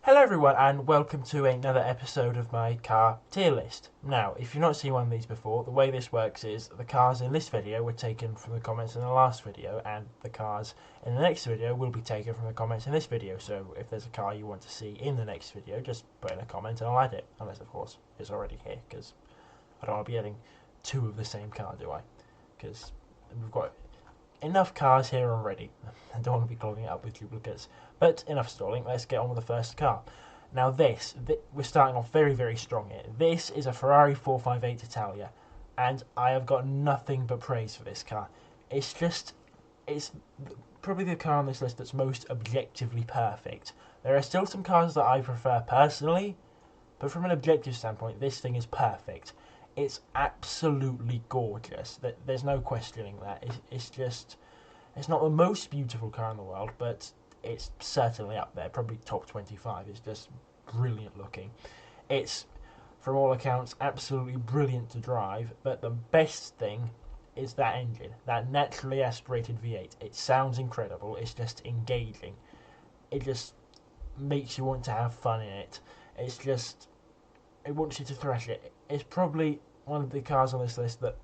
Hello everyone and welcome to another episode of my car tier list. Now, if you've not seen one of these before, the way this works is the cars in this video were taken from the comments in the last video, and the cars in the next video will be taken from the comments in this video. So if there's a car you want to see in the next video, just put in a comment and I'll add it. Unless, of course, it's already here, because I don't want to be adding two of the same car, do I? Because we've got enough cars here already. I don't want to be clogging it up with duplicates. But enough stalling, let's get on with the first car. Now we're starting off very, very strong here. This is a Ferrari 458 Italia, and I have got nothing but praise for this car. It's probably the car on this list that's most objectively perfect. There are still some cars that I prefer personally, but from an objective standpoint, this thing is perfect. It's absolutely gorgeous. There's no questioning that. It's not the most beautiful car in the world, but it's certainly up there, probably top 25. It's just brilliant looking. It's, from all accounts, absolutely brilliant to drive, but the best thing is that engine, that naturally aspirated V8. It sounds incredible, it's just engaging. It just makes you want to have fun in it. It wants you to thrash it. It's probably one of the cars on this list that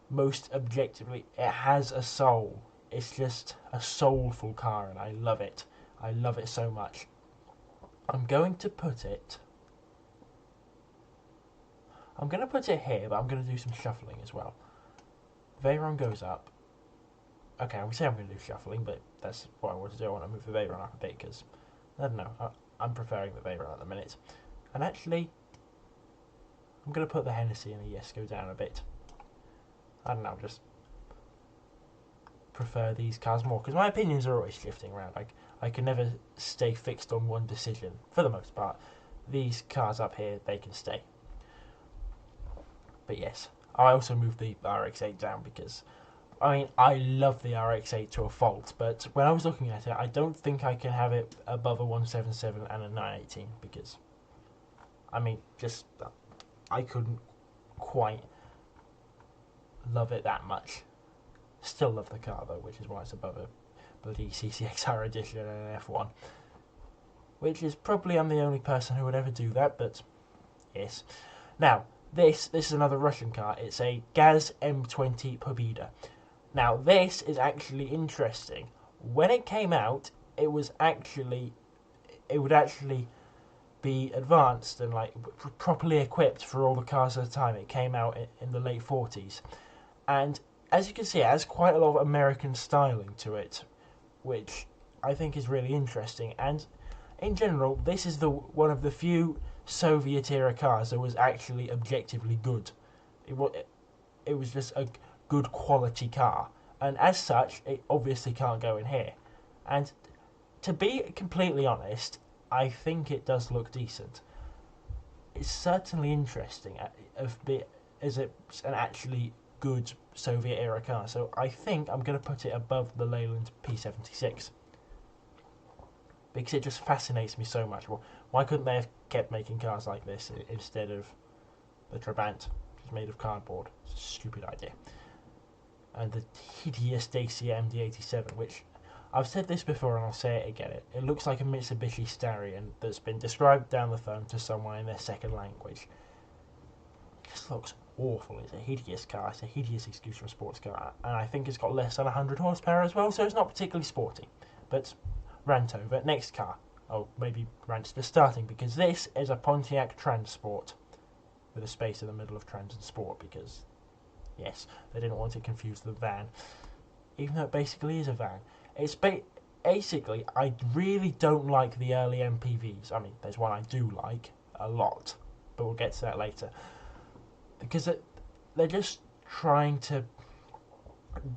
most objectively, it has a soul. It's just a soulful car, and I love it. I love it so much. I'm going to put it here, but I'm going to do some shuffling as well. Veyron goes up. Okay, I would say I'm going to do shuffling, but that's what I want to do. I want to move the Veyron up a bit, because, I don't know, I'm preferring the Veyron at the minute. And actually, I'm going to put the Hennessy and the Yes go down a bit. I don't know, just prefer these cars more, because my opinions are always shifting around. I can never stay fixed on one decision for the most part. These cars up here, they can stay. But yes, I also moved the RX-8 down because, I mean, I love the RX-8 to a fault, but when I was looking at it, I don't think I can have it above a 177 and a 918, because, I mean, just, I couldn't quite love it that much. Still love the car though, which is why it's above a bloody CCXR edition and an F1. Which is probably, I'm the only person who would ever do that, but yes. Now, this is another Russian car. It's a Gaz M20 Pobeda. Now, this is actually interesting. When it came out, it would actually be advanced and like properly equipped for all the cars at the time. It came out in the late 40s, and as you can see, it has quite a lot of American styling to it, which I think is really interesting. And in general, this is one of the few Soviet-era cars that was actually objectively good. It was just a good quality car, and as such, it obviously can't go in here. And to be completely honest, I think it does look decent. It's certainly interesting as it's an actually good Soviet era car, so I think I'm going to put it above the Leyland P76 because it just fascinates me so much. Well, why couldn't they have kept making cars like this instead of the Trabant, which is made of cardboard? It's a stupid idea. And the hideous Dacia MD-87, which I've said this before and I'll say it again. It looks like a Mitsubishi Starion that's been described down the phone to someone in their second language. It just looks awful. It's a hideous car. It's a hideous excuse for a sports car, and I think it's got less than 100 horsepower as well, so it's not particularly sporty. But rant over. Next car. Oh, maybe rant's just starting, because this is a Pontiac Transport with a space in the middle of Trans and Sport, because yes, they didn't want to confuse the van, even though it basically is a van. It's basically, I really don't like the early MPVs. I mean, there's one I do like a lot, but we'll get to that later. Because they're just trying to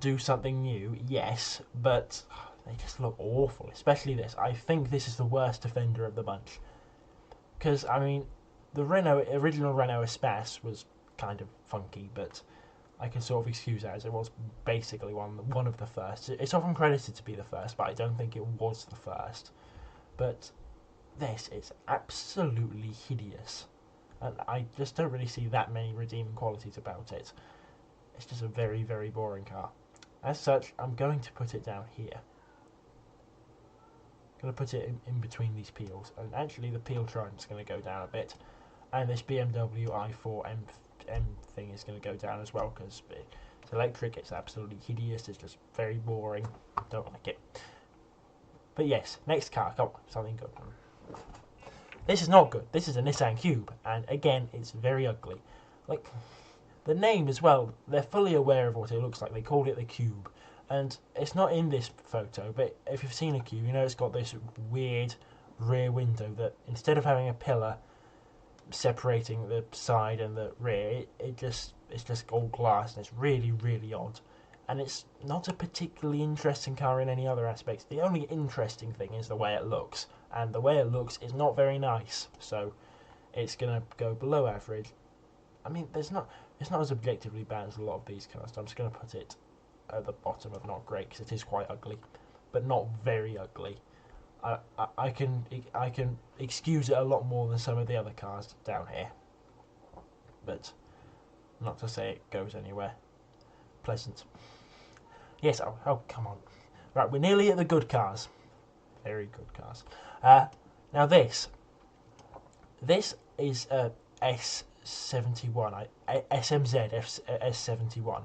do something new, yes, but they just look awful, especially this. I think this is the worst offender of the bunch. Because, I mean, the original Renault Espace was kind of funky, but I can sort of excuse that as it was basically one of the first. It's often credited to be the first, but I don't think it was the first. But this is absolutely hideous, and I just don't really see that many redeeming qualities about it. It's just a very, very boring car. As such, I'm going to put it down here. going to put it in between these peels, and actually the peel trident's going to go down a bit, and this BMW i4 M thing is going to go down as well because it's electric. It's absolutely hideous. It's just very boring. Don't like it. But yes, next car. Come on, something good. This is not good. This is a Nissan Cube, and again, it's very ugly. Like the name as well. They're fully aware of what it looks like. They called it the Cube. And it's not in this photo, but if you've seen a Cube, you know it's got this weird rear window that instead of having a pillar separating the side and the rear, it's just all glass, and it's really, really odd. And it's not a particularly interesting car in any other aspects. The only interesting thing is the way it looks, and the way it looks is not very nice. So it's gonna go below average. I mean, it's not as objectively bad as a lot of these cars. So I'm just gonna put it at the bottom of not great because it is quite ugly, but not very ugly. I can excuse it a lot more than some of the other cars down here, but not to say it goes anywhere pleasant. Yes, oh come on. Right, we're nearly at the good cars. Very good cars. Now this is a S71, SMZ S71.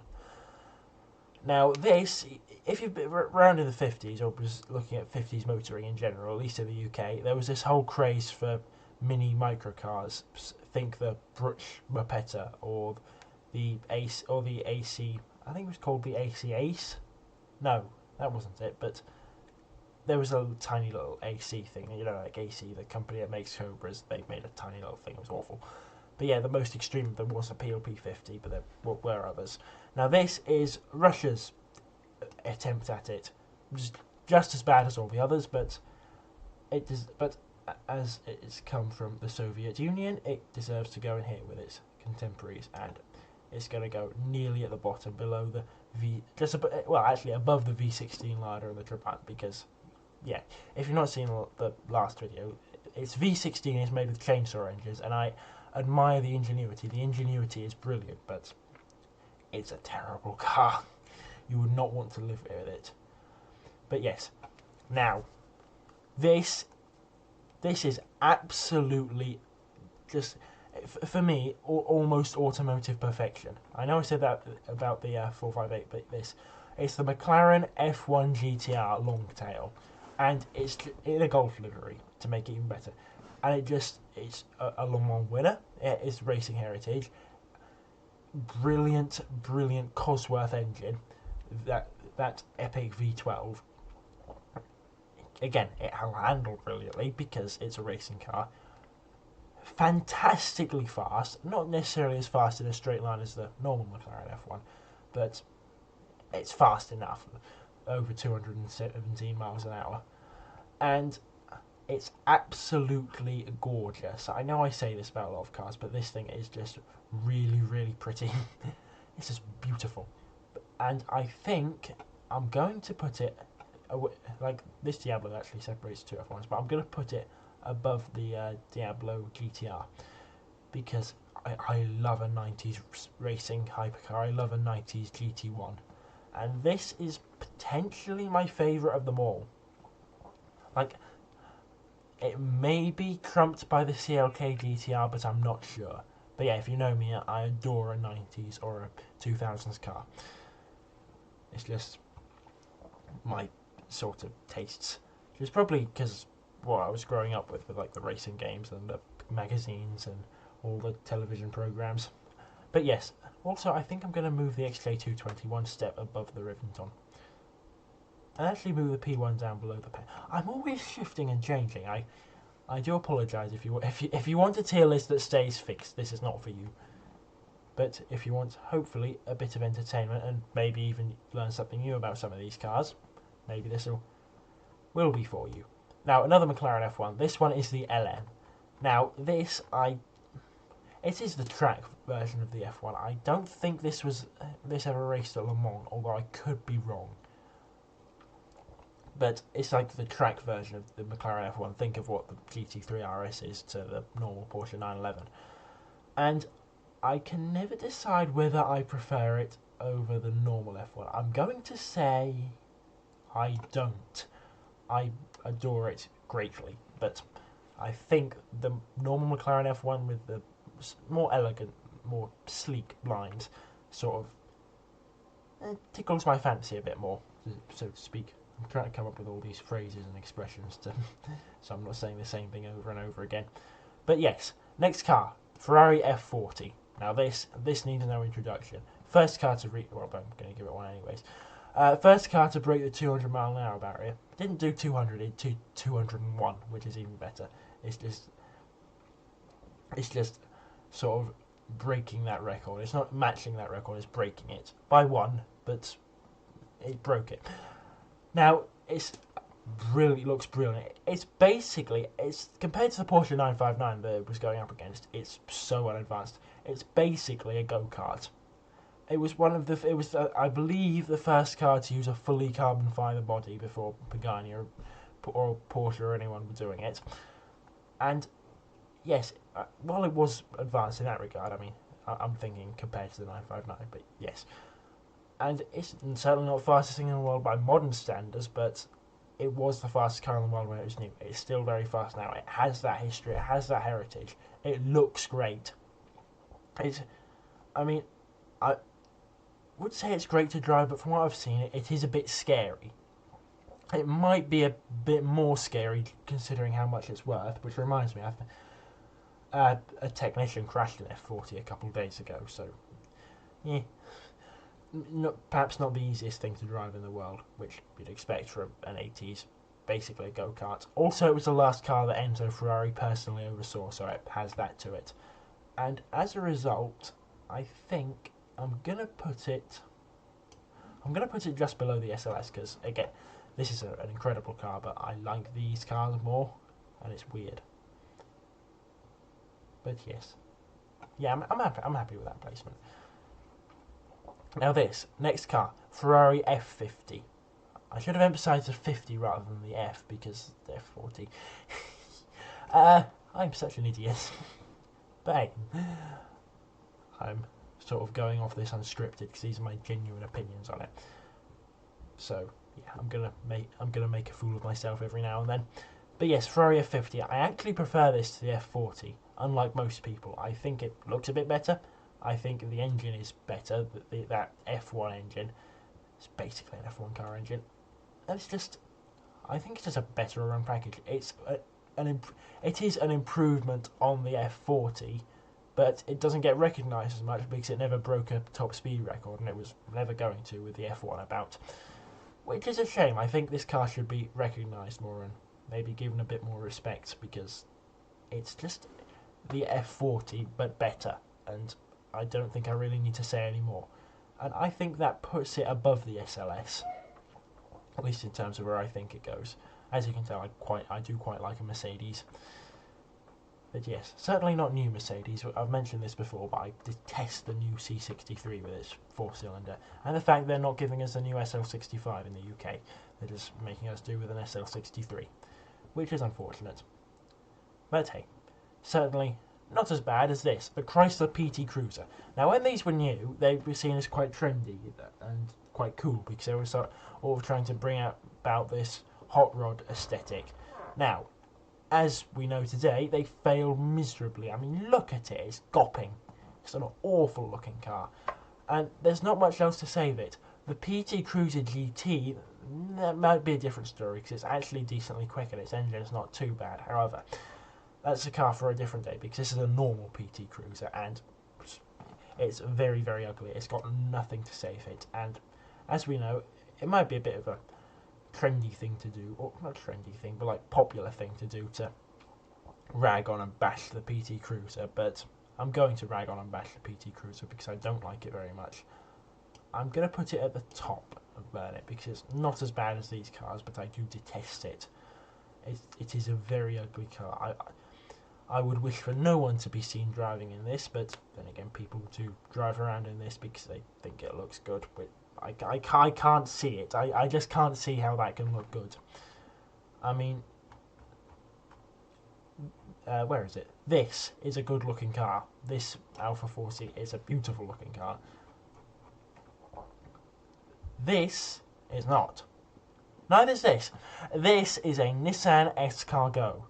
Now this, if you've been around in the 50s or was looking at 50s motoring in general, at least in the UK, there was this whole craze for mini microcars. Think the Brutsch Mopetta or the Ace or the AC. I think it was called the AC Ace. No, that wasn't it. But there was a tiny little AC thing. You know, like AC, the company that makes Cobras, they made a tiny little thing. It was awful. But yeah, the most extreme of them was a PLP50, but there were others. Now this is Russia's attempt at it. Just as bad as all the others, but as it's come from the Soviet Union, it deserves to go in here with its contemporaries, and it's going to go nearly at the bottom, below the actually above the V16 Lada and the Trabant, because yeah, if you've not seen the last video, its V16 is made with chainsaw engines, and I admire the ingenuity. The ingenuity is brilliant, but it's a terrible car. You would not want to live with it. But yes, now this is absolutely just, for me, almost automotive perfection. I know I said that about the 458, but it's the McLaren F1 GTR Longtail, and it's in a Golf livery to make it even better. And it's a Le Mans winner. It's racing heritage. Brilliant Cosworth engine. That epic V12. Again, it'll handle brilliantly because it's a racing car. Fantastically fast. Not necessarily as fast in a straight line as the normal McLaren F1, but it's fast enough. Over 217 miles an hour. And it's absolutely gorgeous. I know I say this about a lot of cars, but this thing is just really, really pretty. It's just beautiful. And I think I'm going to put it, like this Diablo actually separates two F1s, but I'm going to put it above the Diablo GTR, because I love a 90s racing hypercar. I love a 90s GT1. And this is potentially my favourite of them all. Like, it may be trumped by the CLK GTR, but I'm not sure. But yeah, if you know me, I adore a 90s or a 2000s car. It's just my sort of tastes. It's probably because what I was growing up with like the racing games and the magazines and all the television programs. But yes, also I think I'm going to move the XJ220 one step above the Riventon. And actually move the P1 down below the pen. I'm always shifting and changing. I do apologise if you want a tier list that stays fixed. This is not for you. But if you want, hopefully, a bit of entertainment and maybe even learn something new about some of these cars, maybe this will be for you. Now, another McLaren F1. This one is the LM. Now, it is the track version of the F1. I don't think this ever raced at Le Mans, although I could be wrong. But it's like the track version of the McLaren F1. Think of what the GT3 RS is to the normal Porsche 911. And I can never decide whether I prefer it over the normal F1. I'm going to say I don't. I adore it greatly, but I think the normal McLaren F1 with the more elegant, more sleek blinds sort of tickles my fancy a bit more, so to speak. I'm trying to come up with all these phrases and expressions so I'm not saying the same thing over and over again. But yes, next car, Ferrari F40. Now this needs no introduction. First car to well, I'm going to give it one anyways. First car to break the 200 mile an hour barrier. Didn't do 200, it did 201, which is even better. It's just sort of breaking that record. It's not matching that record, it's breaking it by one, but it broke it. Now it's really looks brilliant. It's basically, it's compared to the Porsche 959 that it was going up against, it's so well advanced. It's basically a go-kart. It was I believe the first car to use a fully carbon fibre body before Pagani or Porsche or anyone were doing it. And yes, while it was advanced in that regard, I mean, I'm thinking compared to the 959, but yes. And it's certainly not the fastest thing in the world by modern standards, but it was the fastest car in the world when it was new. It's still very fast now. It has that history, it has that heritage. It looks great. I mean, I would say it's great to drive, but from what I've seen, it is a bit scary. It might be a bit more scary considering how much it's worth, which reminds me, a technician crashed an F40 a couple of days ago, so yeah, perhaps not the easiest thing to drive in the world, which you'd expect from an 80s, basically a go-kart. Also, it was the last car that Enzo Ferrari personally oversaw, so it has that to it. And as a result, I think I'm gonna put it just below the SLS, because again, this is an incredible car, but I like these cars more, and it's weird. But yes, yeah, I'm happy with that placement. Now this next car, Ferrari F50. I should have emphasised the 50 rather than the F, because the F40. I'm such an idiot. But hey, I'm sort of going off this unscripted because these are my genuine opinions on it. So yeah, I'm gonna make a fool of myself every now and then. But yes, Ferrari F50. I actually prefer this to the F40. Unlike most people, I think it looks a bit better. I think the engine is better. That F1 engine is basically an F1 car engine, and it's just, I think it's just a better run package. It is an improvement on the F40, but it doesn't get recognised as much because it never broke a top speed record, and it was never going to with the F1 about, which is a shame. I think this car should be recognised more and maybe given a bit more respect, because it's just the F40 but better, and I don't think I really need to say any more. And I think that puts it above the SLS, at least in terms of where I think it goes. As you can tell, I do quite like a Mercedes. But yes, certainly not new Mercedes. I've mentioned this before, but I detest the new C63 with its 4-cylinder, and the fact they're not giving us a new SL65 in the UK. They're just making us do with an SL63, which is unfortunate. But hey, certainly not as bad as this, the Chrysler PT Cruiser. Now, when these were new, they were seen as quite trendy and quite cool, because they were sort of trying to bring about this hot rod aesthetic. Now, as we know today, they failed miserably. I mean, look at it, it's gopping. It's an awful looking car. And there's not much else to say of it. The PT Cruiser GT, that might be a different story, because it's actually decently quick and its engine is not too bad. However, that's a car for a different day, because this is a normal PT Cruiser, and it's very, very ugly. It's got nothing to say of it, and as we know, it might be a bit of a trendy thing to do, or not trendy thing, but like popular thing to do, to rag on and bash the PT Cruiser, but I'm going to rag on and bash the PT Cruiser because I don't like it very much. I'm going to put it at the top of Burn It, because it's not as bad as these cars, but I do detest it. It is a very ugly car. I would wish for no one to be seen driving in this, but then again, people do drive around in this because they think it looks good. But I can't see it. I just can't see how that can look good. I mean, where is it? This is a good looking car. This Alpha 40 is a beautiful looking car. This is not. Neither is this. This is a Nissan Escargot,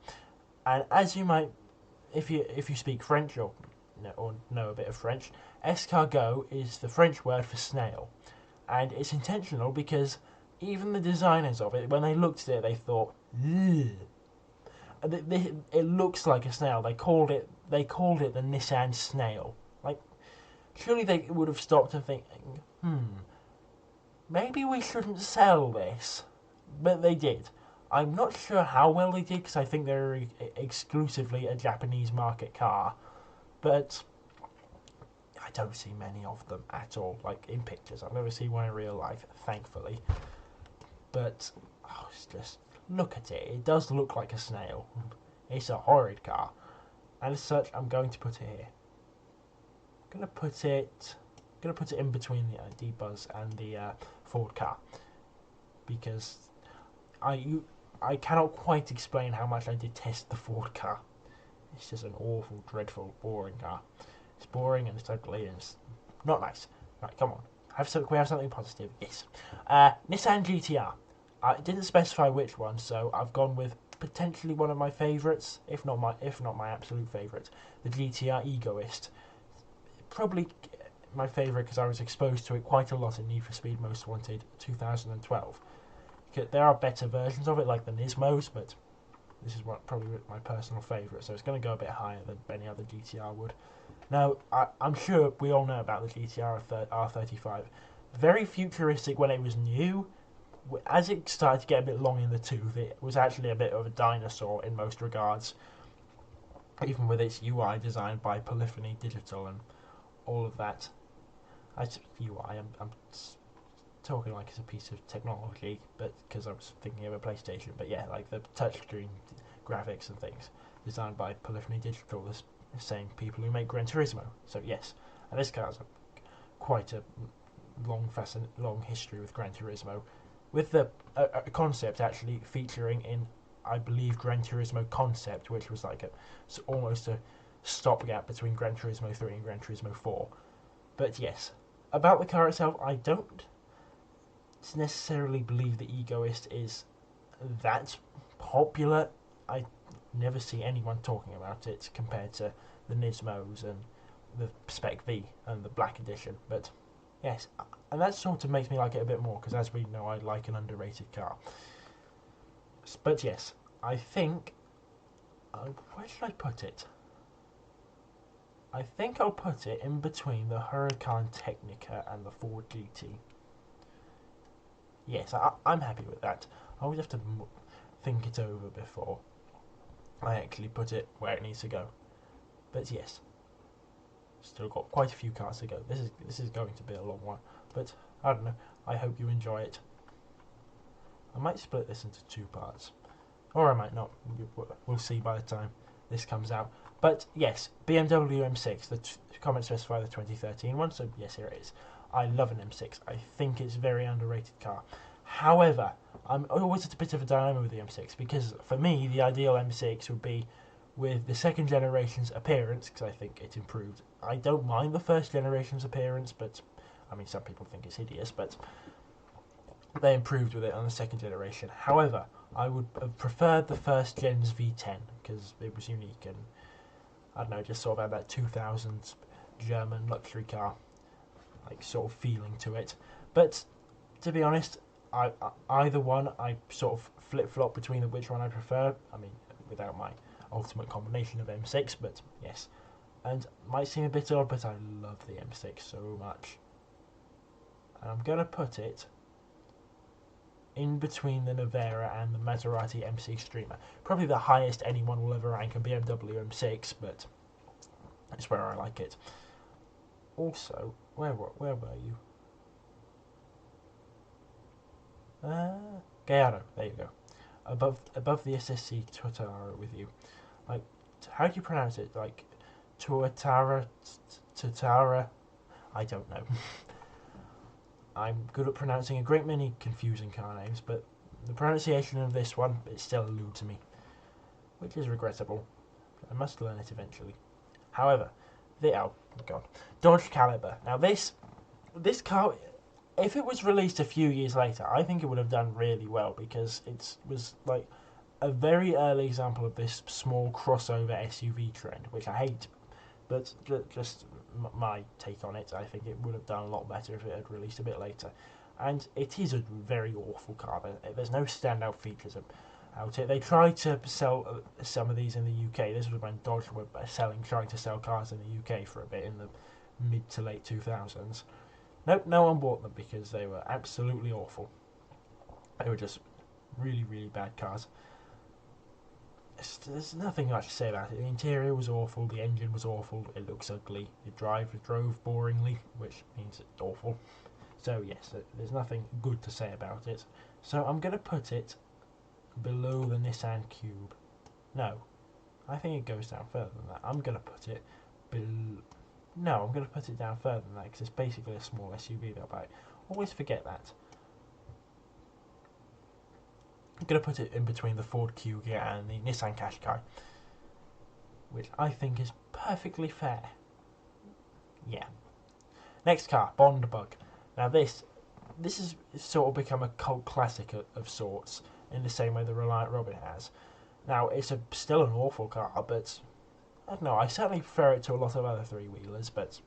and as you might, if you speak French or know a bit of French, escargot is the French word for snail, and it's intentional because even the designers of it, when they looked at it, they thought, ugh. It looks like a snail. They called it the Nissan Snail. Like, surely they would have stopped and thinking, maybe we shouldn't sell this, but they did. I'm not sure how well they did because I think they're exclusively a Japanese market car, but I don't see many of them at all, like in pictures. I've never seen one in real life, thankfully. But it's just, look at it. It does look like a snail. It's a horrid car, and as such, I'm going to put it here. I'm going to put it in between the D-Buzz and the Ford car, because I cannot quite explain how much I detest the Ford car. It's just an awful, dreadful, boring car. It's boring and it's ugly and it's not nice. Right, come on. Can we have something positive? Yes. Nissan GTR. I didn't specify which one, so I've gone with potentially one of my favourites, if not my absolute favourite, the GTR Egoist. Probably my favourite because I was exposed to it quite a lot in Need for Speed Most Wanted 2012. There are better versions of it, like the Nismos, but this is probably my personal favourite, so it's going to go a bit higher than any other GTR would. Now, I'm sure we all know about the GTR R35. Very futuristic when it was new. As it started to get a bit long in the tooth, it was actually a bit of a dinosaur in most regards, even with its UI designed by Polyphony Digital and all of that. I'm talking like it's a piece of technology, but because I was thinking of a PlayStation. But yeah, like the touchscreen graphics and things designed by Polyphony Digital, the same people who make Gran Turismo. So yes, and this car has quite a long history with Gran Turismo, with the concept actually featuring in, I believe, Gran Turismo Concept, which was like almost a stopgap between Gran Turismo 3 and Gran Turismo 4. But yes, about the car itself, I don't necessarily believe the Egoist is that popular. I never see anyone talking about it compared to the Nismos and the Spec V and the Black Edition. But yes, and that sort of makes me like it a bit more, because as we know, I like an underrated car. But yes, I think where should I put it? I think I'll put it in between the Huracan Technica and the Ford GT. Yes, I'm happy with that. I always have to think it over before I actually put it where it needs to go. But yes, still got quite a few cars to go. This is going to be a long one, but I don't know. I hope you enjoy it. I might split this into two parts, or I might not. We'll see by the time this comes out. But yes, BMW M6. The comments specify the 2013 one, so yes, here it is. I love an M6. I think it's a very underrated car. However, I'm always at a bit of a dilemma with the M6, because for me, the ideal M6 would be with the second generation's appearance, because I think it improved. I don't mind the first generation's appearance, but I mean, some people think it's hideous, but they improved with it on the second generation. However, I would have preferred the first gen's V10 because it was unique and, I don't know, just sort of had that 2000s German luxury car like sort of feeling to it. But to be honest, either one, I sort of flip-flop between which one I prefer. I mean, without my ultimate combination of M6, but yes. And might seem a bit odd, but I love the M6 so much. And I'm going to put it in between the Navara and the Maserati MC Streamer. Probably the highest anyone will ever rank a BMW M6, but it's where I like it. Also, where were you? Gallardo, there you go. Above the SSC Tuatara with you. Like, how do you pronounce it? Like, Tuatara? I don't know. I'm good at pronouncing a great many confusing car names, but the pronunciation of this one, it still eludes me, which is regrettable. I must learn it eventually. However, oh god, Dodge Caliber. Now this car, if it was released a few years later, I think it would have done really well because it was like a very early example of this small crossover SUV trend, which I hate, but just my take on it. I think it would have done a lot better if it had released a bit later. And it is a very awful car. There's no standout features out it. They tried to sell some of these in the UK. This was when Dodge were trying to sell cars in the UK for a bit in the mid to late 2000s. Nope, no one bought them because they were absolutely awful. They were just really, really bad cars. There's nothing much to say about it. The interior was awful, the engine was awful, it looks ugly, it drove boringly, which means it's awful. So yes, there's nothing good to say about it. So I'm going to put it below the Nissan Cube. No, I think it goes down further than that. I'm going to put it below... No, I'm going to put it down further than that because it's basically a small SUV that I buy. Always forget that. I'm going to put it in between the Ford Kuga and the Nissan Qashqai, which I think is perfectly fair. Yeah. Next car, Bond Bug. Now this has sort of become a cult classic of sorts, in the same way the Reliant Robin has. Now it's still an awful car, but I don't know. I certainly prefer it to a lot of other three-wheelers, but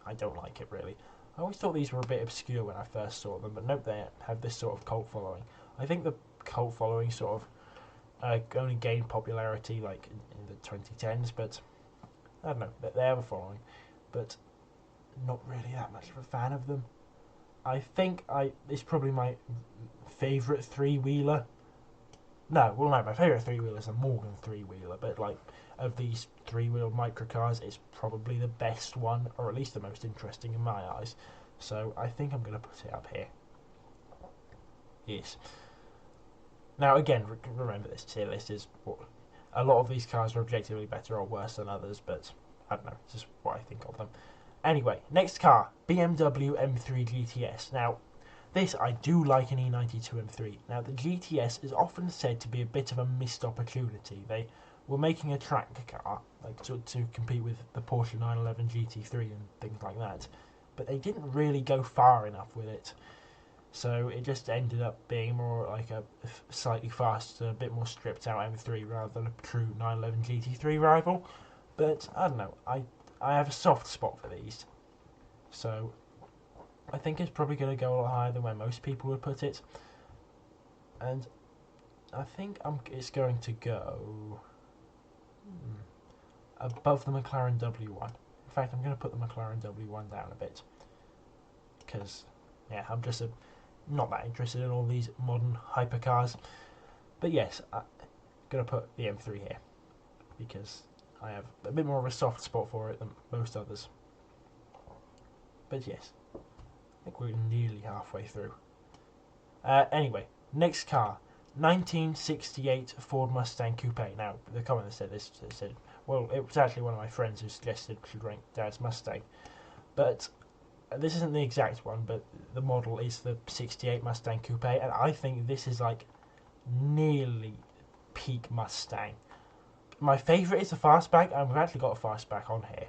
I don't like it really. I always thought these were a bit obscure when I first saw them, but nope, they have this sort of cult following. I think the cult following sort of only gained popularity like in the 2010s, but I don't know, they have a following, but not really that much of a fan of them. I think it's probably my favourite three-wheeler. No, my favourite three-wheeler is a Morgan three-wheeler, but like of these three-wheel microcars, it's probably the best one, or at least the most interesting in my eyes. So I think I'm going to put it up here. Yes. Now again, remember this tier list is what a lot of these cars are objectively better or worse than others, but I don't know, it's just what I think of them. Anyway, next car, BMW M3 GTS. Now, this I do like an E92 M3. Now, the GTS is often said to be a bit of a missed opportunity. They were making a track car, like to compete with the Porsche 911 GT3 and things like that, but they didn't really go far enough with it. So it just ended up being more like a slightly faster, a bit more stripped out M3 rather than a true 911 GT3 rival. But I don't know, I have a soft spot for these. So I think it's probably going to go a lot higher than where most people would put it. And I think it's going to go above the McLaren W1. In fact, I'm going to put the McLaren W1 down a bit. Because, yeah, I'm just not that interested in all these modern hypercars. But yes, I'm going to put the M3 here. Because I have a bit more of a soft spot for it than most others. But yes, I think we're nearly halfway through. Anyway, next car, 1968 Ford Mustang Coupe. Now, the comment that said this said, well, it was actually one of my friends who suggested we should rank Dad's Mustang. But this isn't the exact one, but the model is the 68 Mustang Coupe, and I think this is like nearly peak Mustang. My favourite is the fastback, and we've actually got a fastback on here.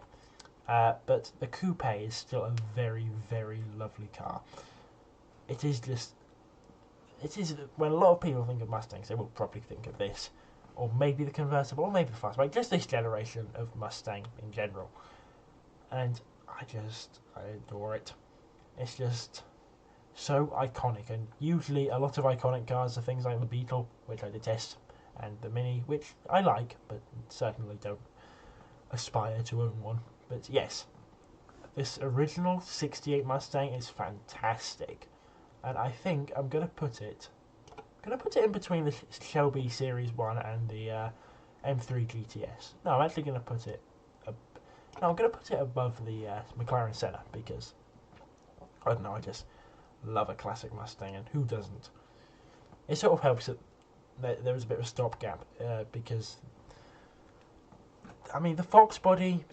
But the coupe is still a very, very lovely car. It is when a lot of people think of Mustangs, they will probably think of this, or maybe the convertible, or maybe the fastback, just this generation of Mustang in general. And I adore it. It's just so iconic, and usually a lot of iconic cars are things like the Beetle, which I detest, and the Mini, which I like, but certainly don't aspire to own one. But yes, this original 68 Mustang is fantastic, and I think I'm gonna put it in between the Shelby Series 1 and the M3 GTS. No, I'm actually gonna put it. I'm gonna put it above the McLaren Senna because I don't know. I just love a classic Mustang, and who doesn't? It sort of helps that there was a bit of a stopgap because, I mean, the Fox body,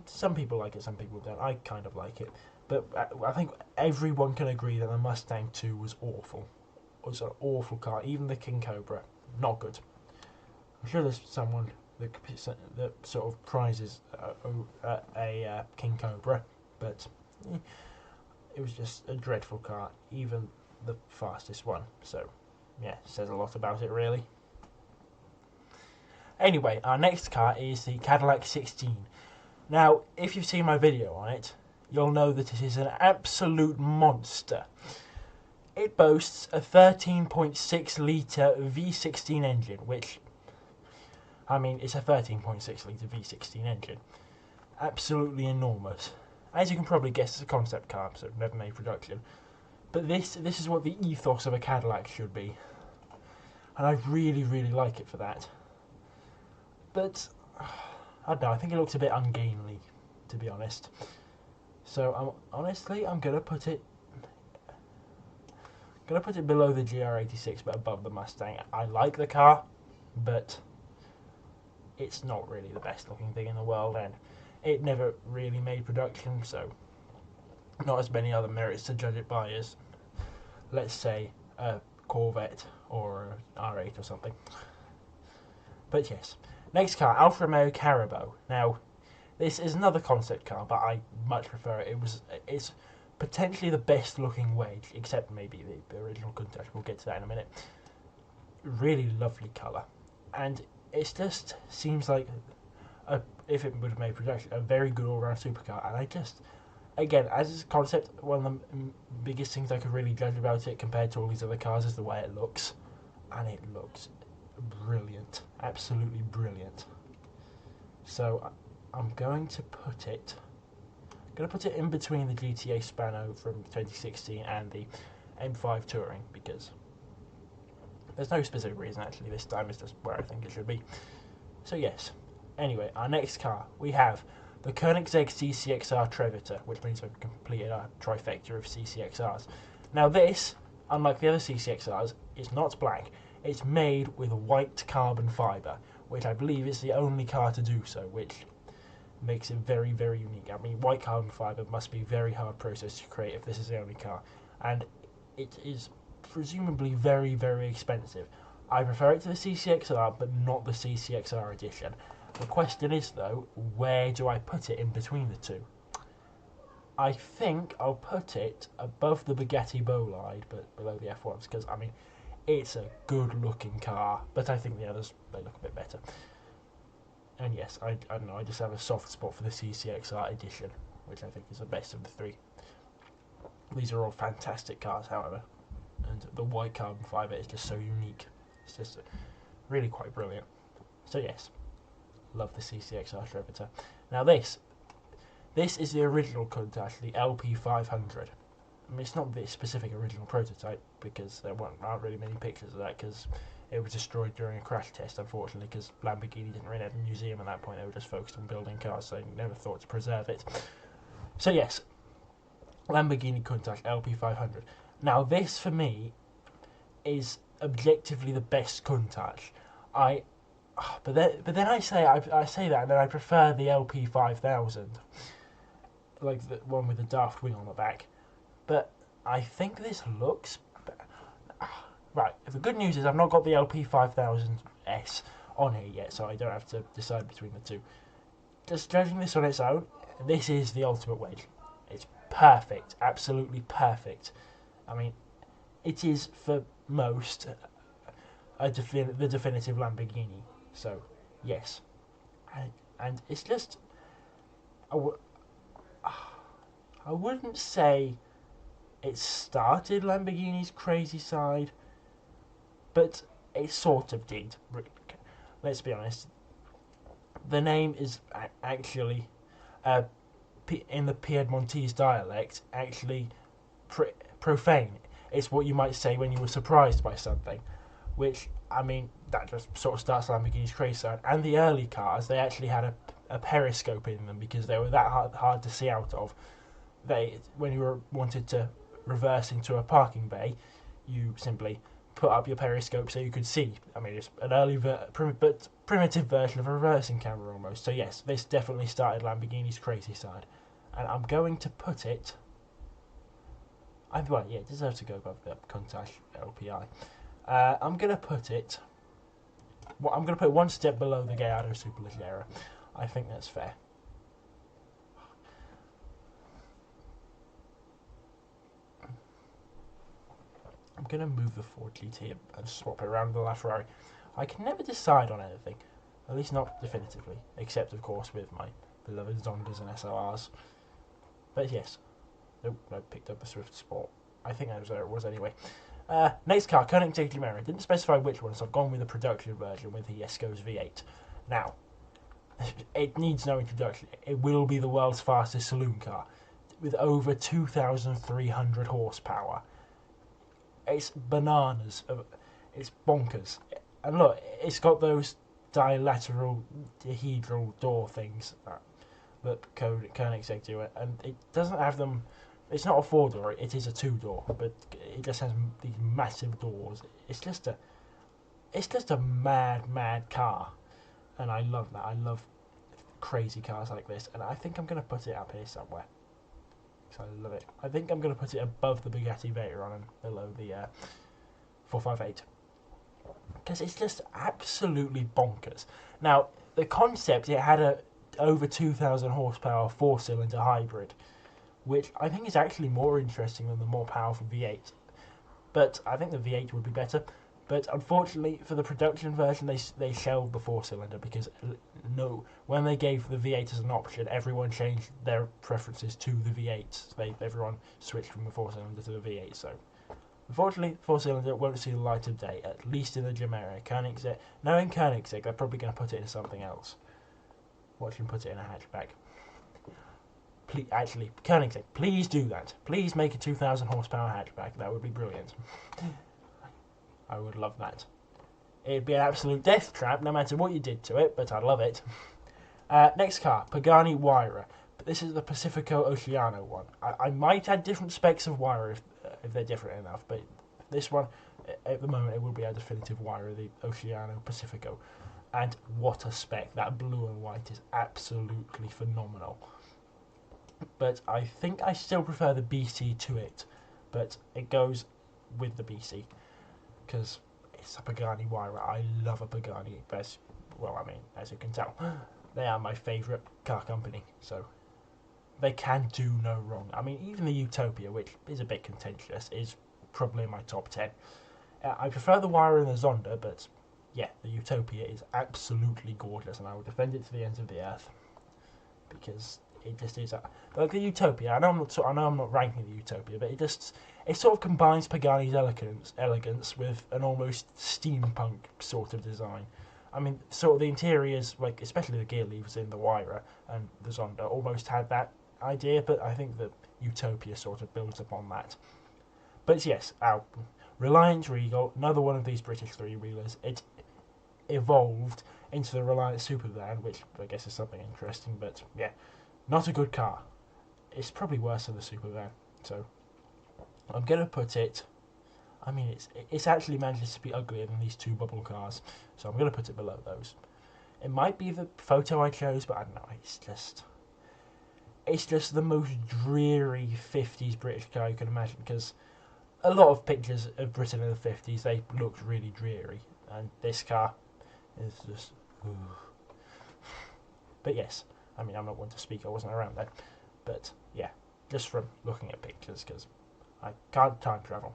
some people like it, some people don't. I kind of like it. But I think everyone can agree that the Mustang 2 was awful. It was an awful car. Even the King Cobra, not good. I'm sure there's someone that sort of prizes a King Cobra, but it was just a dreadful car, even the fastest one. So, yeah, says a lot about it, really. Anyway, our next car is the Cadillac 16. Now, if you've seen my video on it, you'll know that it is an absolute monster. It boasts a 13.6 litre V16 engine, which, I mean, it's a 13.6 litre V16 engine. Absolutely enormous. As you can probably guess, it's a concept car, so never made production. But this is what the ethos of a Cadillac should be. And I really, really like it for that. But, I don't know, I think it looks a bit ungainly, to be honest. So, I'm going to put it below the GR86, but above the Mustang. I like the car, but it's not really the best looking thing in the world, and it never really made production, so not as many other merits to judge it by as, let's say, a Corvette or an R8 or something. But yes. Next car, Alfa Romeo Carabo. Now, this is another concept car, but I much prefer it. It's potentially the best looking wedge, except maybe the original Countach. We'll get to that in a minute. Really lovely colour, and it just seems like, if it would have made production, a very good all-round supercar. And I just, again, as a concept, one of the biggest things I could really judge about it compared to all these other cars is the way it looks, and it looks brilliant, absolutely brilliant. So I'm going to put it in between the GTA Spano from 2016 and the M5 Touring, because there's no specific reason actually. This time is just where I think it should be. So yes. Anyway, our next car, we have the Koenigsegg CCXR Trevita, which means we've completed our trifecta of CCXRs. Now this, unlike the other CCXRs, is not black. It's made with white carbon fibre, which I believe is the only car to do so, which makes it very, very unique. I mean, white carbon fibre must be a very hard process to create if this is the only car. And it is presumably very, very expensive. I prefer it to the CCXR, but not the CCXR edition. The question is, though, where do I put it in between the two? I think I'll put it above the Bugatti Bolide, but below the F1s, because, I mean, it's a good-looking car, but I think the others, they look a bit better. And yes, I don't know, I just have a soft spot for the CCXR edition, which I think is the best of the three. These are all fantastic cars, however, and the white carbon fibre is just so unique. It's just really quite brilliant. So yes, love the CCXR Trevita. Now this is the original Countach, the LP500. I mean, it's not the specific original prototype, because there aren't really many pictures of that, because it was destroyed during a crash test, unfortunately, because Lamborghini didn't really have a museum at that point. They were just focused on building cars, so they never thought to preserve it. So yes, Lamborghini Countach LP500. Now this, for me, is objectively the best Countach. But then I say that, and then I prefer the LP5000, like the one with the daft wing on the back. But I think this looks right. The good news is I've not got the LP5000S on here yet, so I don't have to decide between the two. Just judging this on its own, this is the ultimate wedge. It's perfect, absolutely perfect. I mean, it is for most the definitive Lamborghini. So yes, and it's just I wouldn't say it started Lamborghini's crazy side, but it sort of did. Let's be honest. The name is actually, in the Piedmontese dialect, actually profane. It's what you might say when you were surprised by something, which, I mean, that just sort of starts Lamborghini's crazy side. And the early cars, they actually had a periscope in them, because they were that hard to see out of. When you wanted to reverse into a parking bay, you simply put up your periscope so you could see. I mean, it's an early but primitive version of a reversing camera almost. So yes, this definitely started Lamborghini's crazy side, and I'm going to put it. Well, yeah, it deserves to go above the Countach LPI. I'm going to put it. Well, I'm going to put one step below the Gallardo Superleggera. I think that's fair. going to move the Ford GT and swap it around the LaFerrari. I can never decide on anything, at least not definitively, except of course with my beloved Zondas and SLRs. But yes, nope, I picked up the Swift Sport. I think that was where it was anyway. Next car, Koenigsegg Gemera. Didn't specify which one, so I've gone with the production version with the Esco's V8. Now, it needs no introduction. It will be the world's fastest saloon car with over 2,300 horsepower. It's bananas. It's bonkers. And look, it's got those bilateral dihedral door things that Koenigsegg do, and it doesn't have them. It's not a 4-door, it is a 2-door, but it just has these massive doors. It's just a mad car, and I love that. I love crazy cars like this, and I think I'm going to put it up here somewhere. So I love it. I think I'm going to put it above the Bugatti Veyron and below the 458. Because it's just absolutely bonkers. Now, the concept, it had a over 2,000 horsepower 4-cylinder hybrid, which I think is actually more interesting than the more powerful V8. But I think the V8 would be better. But unfortunately, for the production version, they shelved the 4-cylinder because when they gave the V8 as an option, everyone changed their preferences to the V8. Everyone switched from the 4-cylinder to the V8. So, unfortunately, 4-cylinder won't see the light of day, at least in the Gemera. Koenigsegg, knowing Koenigsegg, they're probably going to put it in something else. Watch them put it in a hatchback. Actually, Koenigsegg, please do that. Please make a 2,000 horsepower hatchback. That would be brilliant. I would love that. It'd be an absolute death trap no matter what you did to it, but I'd love it. Next car, Pagani Huayra. But this is the Pacifico Oceano one. I might add different specs of Huayra if they're different enough, but this one, at the moment, it will be a definitive Huayra, the Oceano Pacifico. And what a spec. That blue and white is absolutely phenomenal. But I think I still prefer the BC to it, but it goes with the BC because it's a Pagani Huayra. I love a Pagani. As you can tell, they are my favourite car company, so they can do no wrong. I mean, even the Utopia, which is a bit contentious, is probably in my top 10. I prefer the Huayra and the Zonda, but yeah, the Utopia is absolutely gorgeous, and I will defend it to the ends of the earth because it just is like the Utopia. I know I'm not ranking the Utopia, but it sort of combines Pagani's elegance with an almost steampunk sort of design. I mean, sort of the interiors, like especially the gear levers in the Huayra and the Zonda, almost had that idea, but I think the Utopia sort of builds upon that. But yes, our Reliance Regal, another one of these British three-wheelers. It evolved into the Reliance Supervan, which I guess is something interesting, but yeah. Not a good car. It's probably worse than the Supervan. So I'm going to put it... I mean, it's actually manages to be uglier than these two bubble cars. So I'm going to put it below those. It might be the photo I chose, but I don't know. It's just the most dreary 50s British car you can imagine. Because a lot of pictures of Britain in the 50s, they looked really dreary. And this car is just... Ooh. But yes... I mean, I'm not one to speak, I wasn't around then. But, yeah, just from looking at pictures, because I can't time travel.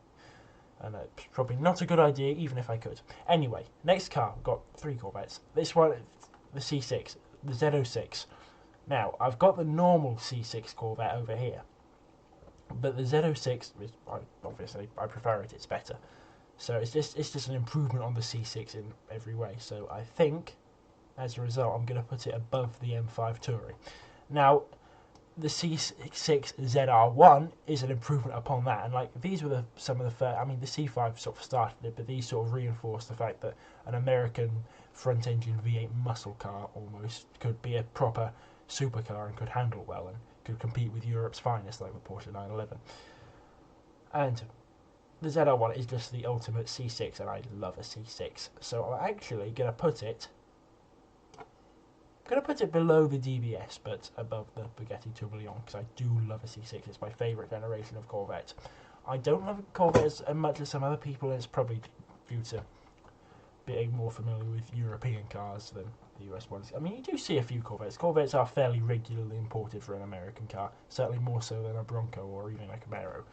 And it's probably not a good idea, even if I could. Anyway, next car, we've got 3 Corvettes. This one, the C6, the Z06. Now, I've got the normal C6 Corvette over here. But the Z06, obviously, I prefer it, it's better. So it's just an improvement on the C6 in every way. So I think... as a result, I'm going to put it above the M5 Touring. Now, the C6 ZR1 is an improvement upon that, and like these were some of the first. I mean, the C5 sort of started it, but these sort of reinforced the fact that an American front-engine V8 muscle car almost could be a proper supercar and could handle well and could compete with Europe's finest, like the Porsche 911. And the ZR1 is just the ultimate C6, and I love a C6. So I'm actually going to put it. I'm going to put it below the DBS, but above the Bugatti Tourbillon, because I do love a C6. It's my favourite generation of Corvette. I don't love Corvettes as much as some other people, and it's probably due to being more familiar with European cars than the US ones. I mean, you do see a few Corvettes. Corvettes are fairly regularly imported for an American car, certainly more so than a Bronco or even a Camaro.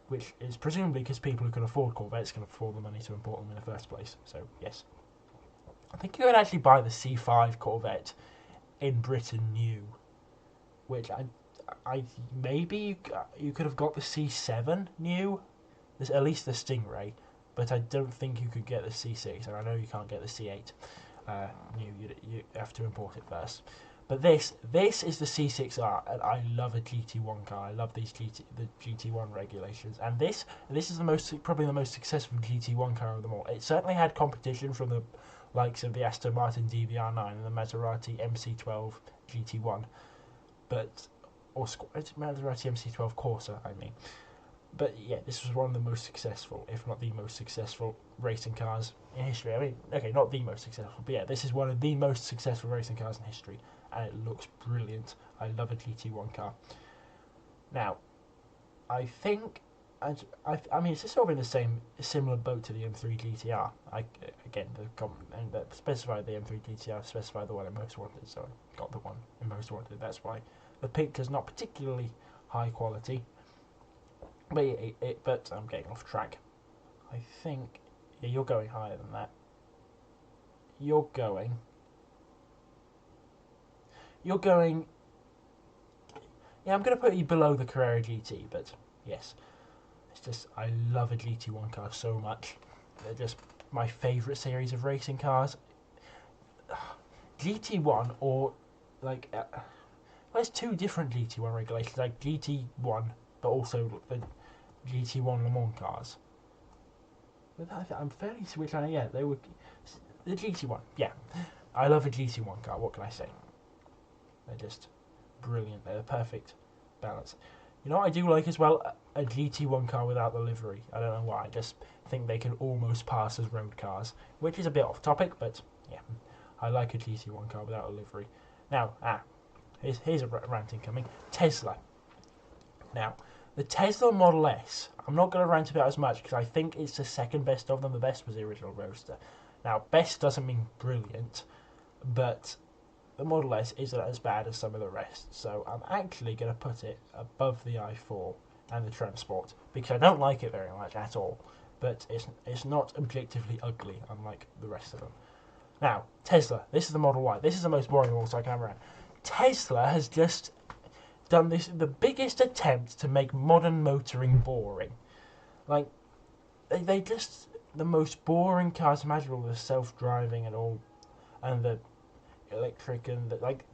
which is presumably because people who can afford Corvettes can afford the money to import them in the first place. So yes, I think you could actually buy the C5 Corvette in Britain new, which I maybe you could have got the C7 new, at least the Stingray, but I don't think you could get the C6, and I know you can't get the C8 new. You have to import it first. But this is the C6R, and I love a GT1 car. I love the GT1 regulations, and this is probably the most successful GT1 car of them all. It certainly had competition from the likes of the Aston Martin DBR9 and the Maserati MC12 GT1, or Maserati MC12 Corsa, I mean. But yeah, this was one of the most successful, if not the most successful, racing cars in history. I mean, okay, not the most successful, but yeah, this is one of the most successful racing cars in history, and it looks brilliant. I love a GT1 car. Now, I think, I mean, it's sort of in the similar boat to the M3 GTR. Again, that specified the M3 GTR specified the one in Most Wanted, so I got the one in Most Wanted. That's why the picture's not particularly high quality. But I'm getting off track. I think you're going higher than that. You're going. Yeah, I'm going to put you below the Carrera GT, but yes, it's just I love a GT1 car so much. They're just my favourite series of racing cars. GT1 or like there's two different GT1 regulations, like GT1, but also the GT1 Le Mans cars. I'm fairly switched on it. Yeah, they were the GT1. Yeah, I love a GT1 car. What can I say? They're just brilliant. They're the perfect balance. You know what I do like as well? A GT1 car without the livery. I don't know why. I just think they can almost pass as road cars, which is a bit off topic, but yeah, I like a GT1 car without a livery. Now, here's a ranting coming. Tesla. Now, the Tesla Model S, I'm not going to rant about as much because I think it's the second best of them. The best was the original Roadster. Now, best doesn't mean brilliant, but the Model S isn't as bad as some of the rest. So I'm actually going to put it above the i4 and the Transport because I don't like it very much at all. But it's not objectively ugly, unlike the rest of them. Now, Tesla, this is the Model Y. This is the most boring of all, so I can have around. Tesla has just done the biggest attempt to make modern motoring boring. Like, they just, the most boring cars imaginable, the self-driving and all, and the electric and the, like,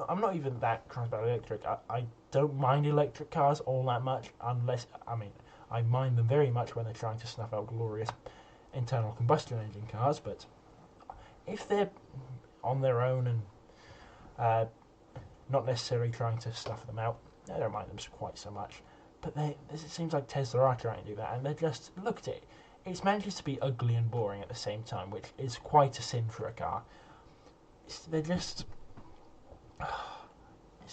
I'm not even that crazy about electric. I don't mind electric cars all that much, unless, I mean, I mind them very much when they're trying to snuff out glorious internal combustion engine cars, but if they're on their own and not necessarily trying to stuff them out, I don't mind them quite so much. But it seems like Tesla are trying to do that, and they just look at it. It manages to be ugly and boring at the same time, which is quite a sin for a car. It's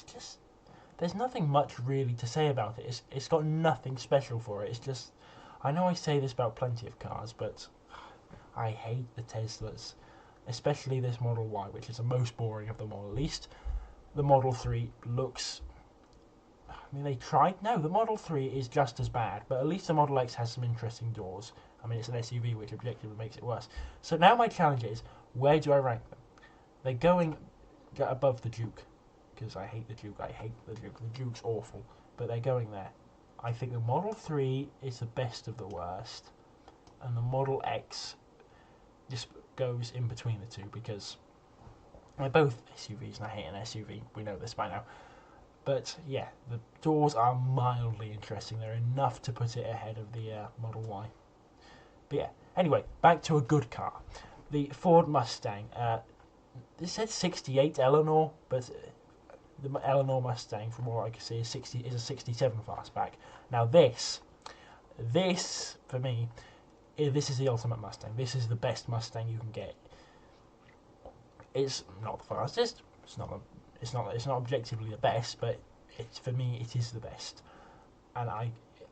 just there's nothing much really to say about it. It's got nothing special for it. It's just, I know I say this about plenty of cars, but I hate the Teslas, especially this Model Y, which is the most boring of them all. At least the Model 3 looks, I mean, they tried. No, the Model 3 is just as bad, but at least the Model X has some interesting doors. I mean, it's an SUV, which objectively makes it worse. So now my challenge is, where do I rank them? They're going above the Duke, because I hate the Duke. I hate the Duke. The Duke's awful, but they're going there. I think the Model 3 is the best of the worst, and the Model X just goes in between the two, because they're both SUVs, and I hate an SUV. We know this by now. But yeah, the doors are mildly interesting. They're enough to put it ahead of the Model Y. But yeah, anyway, back to a good car. The Ford Mustang. This said 68 Eleanor, but the Eleanor Mustang, from what I can see, is a 67 fastback. Now this for me, this is the ultimate Mustang. This is the best Mustang you can get. It's not the fastest. It's not objectively the best, but for me it is the best, and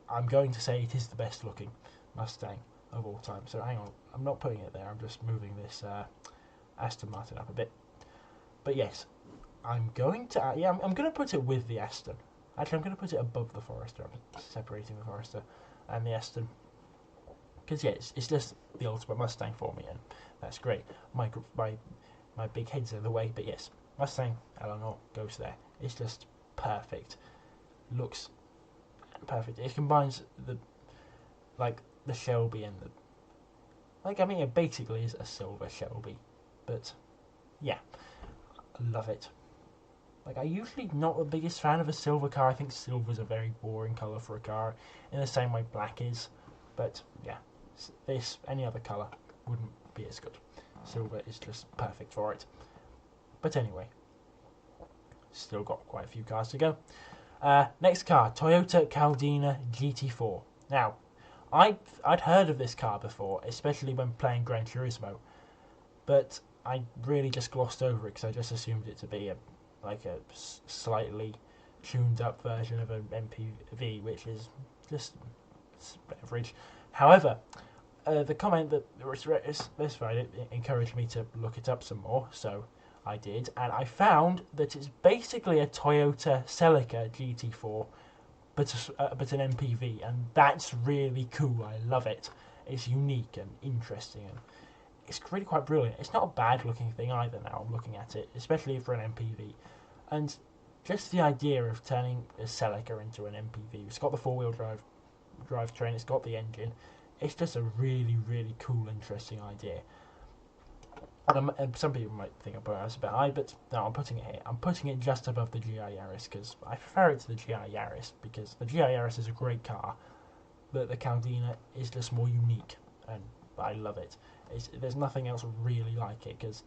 I'm going to say it is the best looking Mustang of all time. So hang on, I'm not putting it there. I'm just moving this Aston Martin up a bit. But yes, I'm going to I'm going to put it with the Aston. Actually, I'm going to put it above the Forester. I'm separating the Forester. and the Aston. Because yeah, it's just the ultimate Mustang for me, and that's great. My big head's in the way, but yes, Mustang Eleanor goes there. It's just perfect. Looks perfect. It combines the Shelby and it basically is a silver Shelby, but yeah, I love it. I usually not the biggest fan of a silver car. I think silver's a very boring colour for a car, in the same way black is. But yeah, any other colour wouldn't be as good. Silver is just perfect for it. But anyway, still got quite a few cars to go. Next car, Toyota Caldina GT4. Now, I'd heard of this car before, especially when playing Gran Turismo, but I really just glossed over it because I just assumed it to be a slightly tuned up version of an MPV, which is just average. However, the comment that specified it encouraged me to look it up some more, so I did, and I found that it's basically a Toyota Celica GT4, but an MPV, and that's really cool. I love it. It's unique and interesting, and it's really quite brilliant. It's not a bad looking thing either now I'm looking at it, especially for an MPV. And just the idea of turning a Celica into an MPV, it's got the four-wheel drivetrain, it's got the engine. It's just a really, really cool, interesting idea. And some people might think I'm putting it a bit high, but no, I'm putting it here. I'm putting it just above the GI Yaris because I prefer it to the GI Yaris because the GI Yaris is a great car, but the Caldina is just more unique, and I love it. There's nothing else really like it because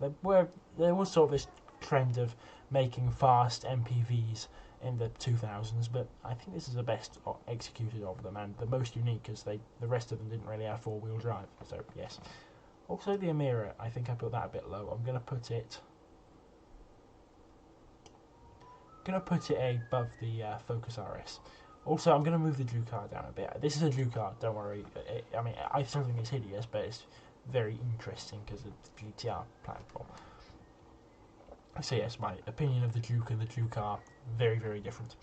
there was sort of this trend of making fast MPVs in the 2000s, but I think this is the best executed of them and the most unique because the rest of them didn't really have four-wheel drive. So yes. Also the Amira, I think I put that a bit low. I'm gonna put it above the Focus RS. Also, I'm gonna move the Ducar down a bit. This is a Ducar, don't worry. I still think it's hideous, but it's very interesting because of the GTR platform. So yes, my opinion of the Duke and the Ducar, very, very different.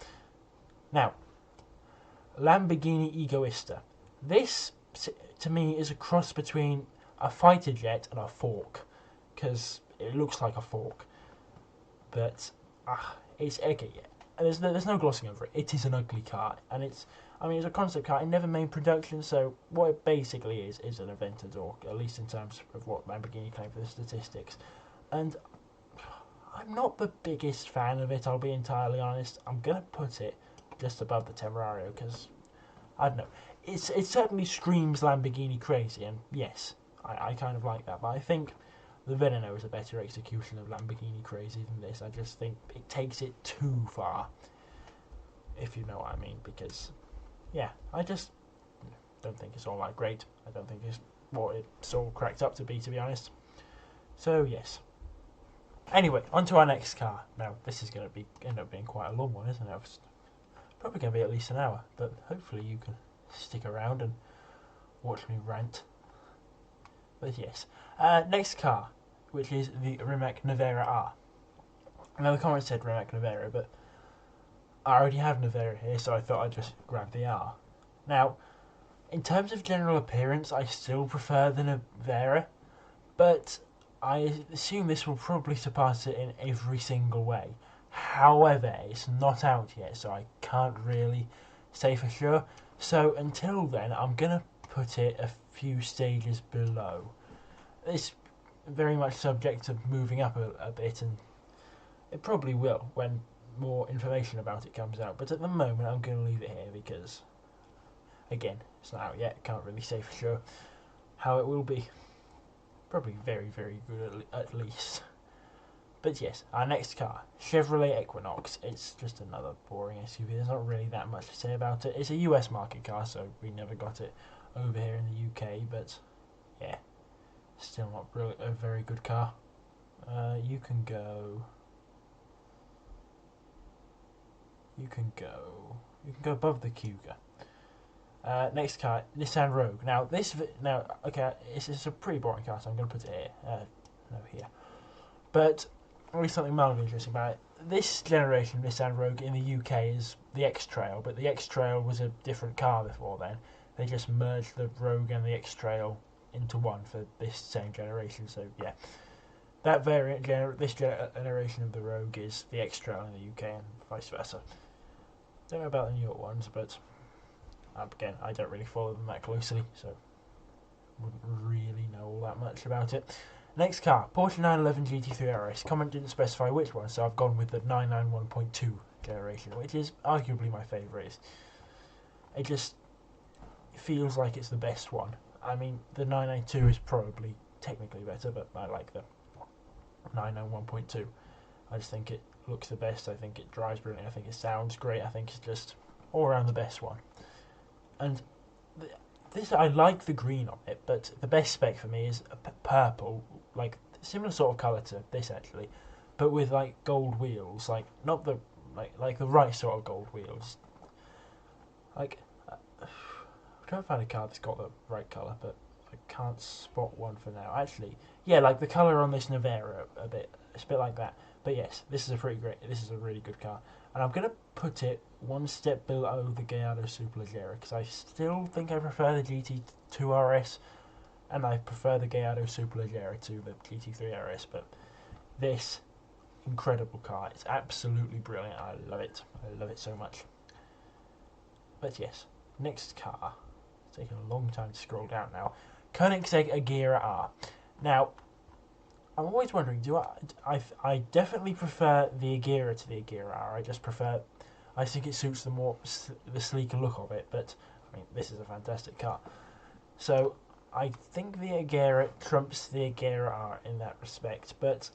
Now, Lamborghini Egoista. This, to me, is a cross between a fighter jet and a fork, because it looks like a fork, but it's okay. Yeah. There's no glossing over it. It is an ugly car, and it's a concept car. It never made production, so what it basically is an Aventador, at least in terms of what Lamborghini claim for the statistics. And I'm not the biggest fan of it, I'll be entirely honest. I'm gonna put it just above the Temerario because I don't know. It certainly screams Lamborghini crazy, and yes, I kind of like that, but I think the Veneno is a better execution of Lamborghini crazy than this. I just think it takes it too far, if you know what I mean, because yeah, I just don't think it's all that great. I don't think it's what it's all cracked up to be honest. So yes. Anyway, on to our next car. Now, this is going to end up being quite a long one, isn't it? It's probably going to be at least an hour, but hopefully you can stick around and watch me rant. But yes, next car, which is the Rimac Nevera R. Now the comment said Rimac Nevera, but I already have Nevera here, so I thought I'd just grab the R. Now, in terms of general appearance, I still prefer the Nevera, but I assume this will probably surpass it in every single way. However, it's not out yet, so I can't really say for sure. So until then, I'm going to put it a few stages below. It's very much subject to moving up a bit, and it probably will when more information about it comes out. But at the moment, I'm going to leave it here because, again, it's not out yet. Can't really say for sure how it will be. Probably very, very good at least. But yes, our next car, Chevrolet Equinox. It's just another boring SUV. There's not really that much to say about it. It's a US market car, so we never got it over here in the UK. But yeah, still not really a very good car. You can go above the Cougar. Next car, Nissan Rogue. Now okay, it's a pretty boring car, so I'm going to put it here. No, here. But at least something mildly interesting about it. This generation Nissan Rogue in the UK is the X-Trail, but the X-Trail was a different car before then, They just merged the Rogue and the X-Trail into one for this same generation. So yeah, that variant this generation of the Rogue is the X-Trail in the UK and vice versa. Don't know about the New York ones, but again, I don't really follow them that closely, so wouldn't really know all that much about it. Next car, Porsche 911 GT3 RS. Comment didn't specify which one, so I've gone with the 991.2 generation, which is arguably my favourite. It just feels like it's the best one. I mean, the 992 is probably technically better, but I like the 991.2. I just think it looks the best. I think it drives brilliantly. I think it sounds great. I think it's just all around the best one. And this, I like the green on it, but the best spec for me is a purple, like similar sort of colour to this actually, but with like gold wheels, like not the like the right sort of gold wheels. Like I'm trying to find a car that's got the right colour, but I can't spot one for now. Actually, yeah, like the colour on this Navara it's a bit like that. But yes, this is a really good car, and I'm gonna put it one step below the Gallardo Superleggera because I still think I prefer the GT2 RS, and I prefer the Gallardo Superleggera to the GT3 RS. But this incredible car, it's absolutely brilliant. I love it. I love it so much. But yes, next car. It's taking a long time to scroll down now. Koenigsegg Agera R. Now, I'm always wondering, I definitely prefer the Agera to the Agera R. I think it suits the sleeker look of it, but I mean, this is a fantastic car. So, I think the Agera trumps the Agera R in that respect, but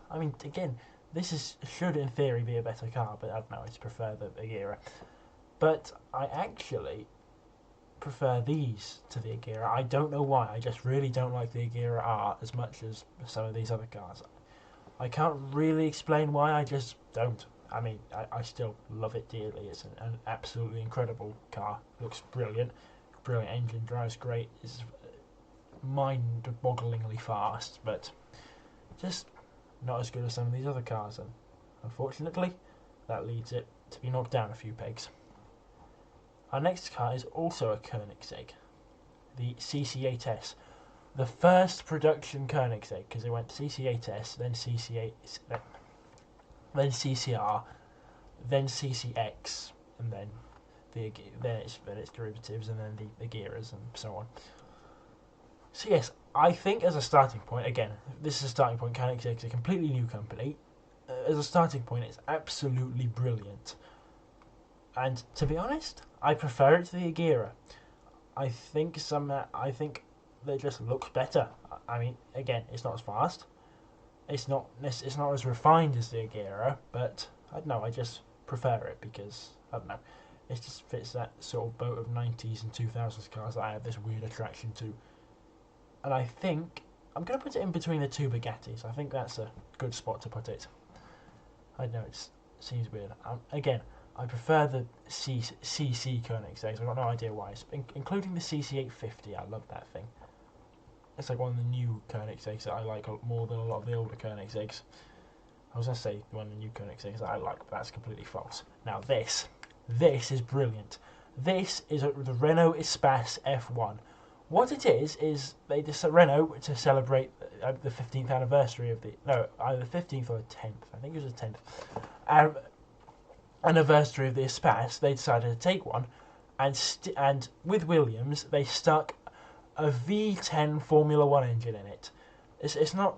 I mean, again, should in theory be a better car, but I don't know, I just prefer the Agera. But I actually prefer these to the Agera. I don't know why. I just really don't like the Agera R as much as some of these other cars. I can't really explain why. I just don't. I mean, I still love it dearly. It's an absolutely incredible car. Looks brilliant. Brilliant engine. Drives great. It's mind-bogglingly fast, but just not as good as some of these other cars. And unfortunately, that leads it to be knocked down a few pegs. Our next car is also a Koenigsegg, the CC8S, the first production Koenigsegg, because it went CC8S, then CC8, then CCR, then CCX, and then its derivatives, and then the Ageras and so on. So yes, I think as a starting point, again, this is a starting point. Koenigsegg is a completely new company. As a starting point, it's absolutely brilliant. And to be honest, I prefer it to the Agera. I think they just look better. I mean, again, it's not as fast. It's not as refined as the Agera, but I don't know. I just prefer it because I don't know. It just fits that sort of boat of 90s and 2000s cars that I have this weird attraction to. And I think I'm going to put it in between the two Bugattis. I think that's a good spot to put it. I know it seems weird. Again, I prefer the CC Koenigsegg's. I've got no idea why. Including the CC850, I love that thing. It's like one of the new Koenigsegg's that I like more than a lot of the older Koenigsegg's. I was going to say one of the new Koenigsegg's that I like, but that's completely false. Now this is brilliant. This is the Renault Espace F1. What it is they just Renault to celebrate the 15th anniversary of either the 15th or the 10th. I think it was the 10th. Anniversary of the Espace, they decided to take one, and with Williams, they stuck a V10 Formula One engine in it. It's not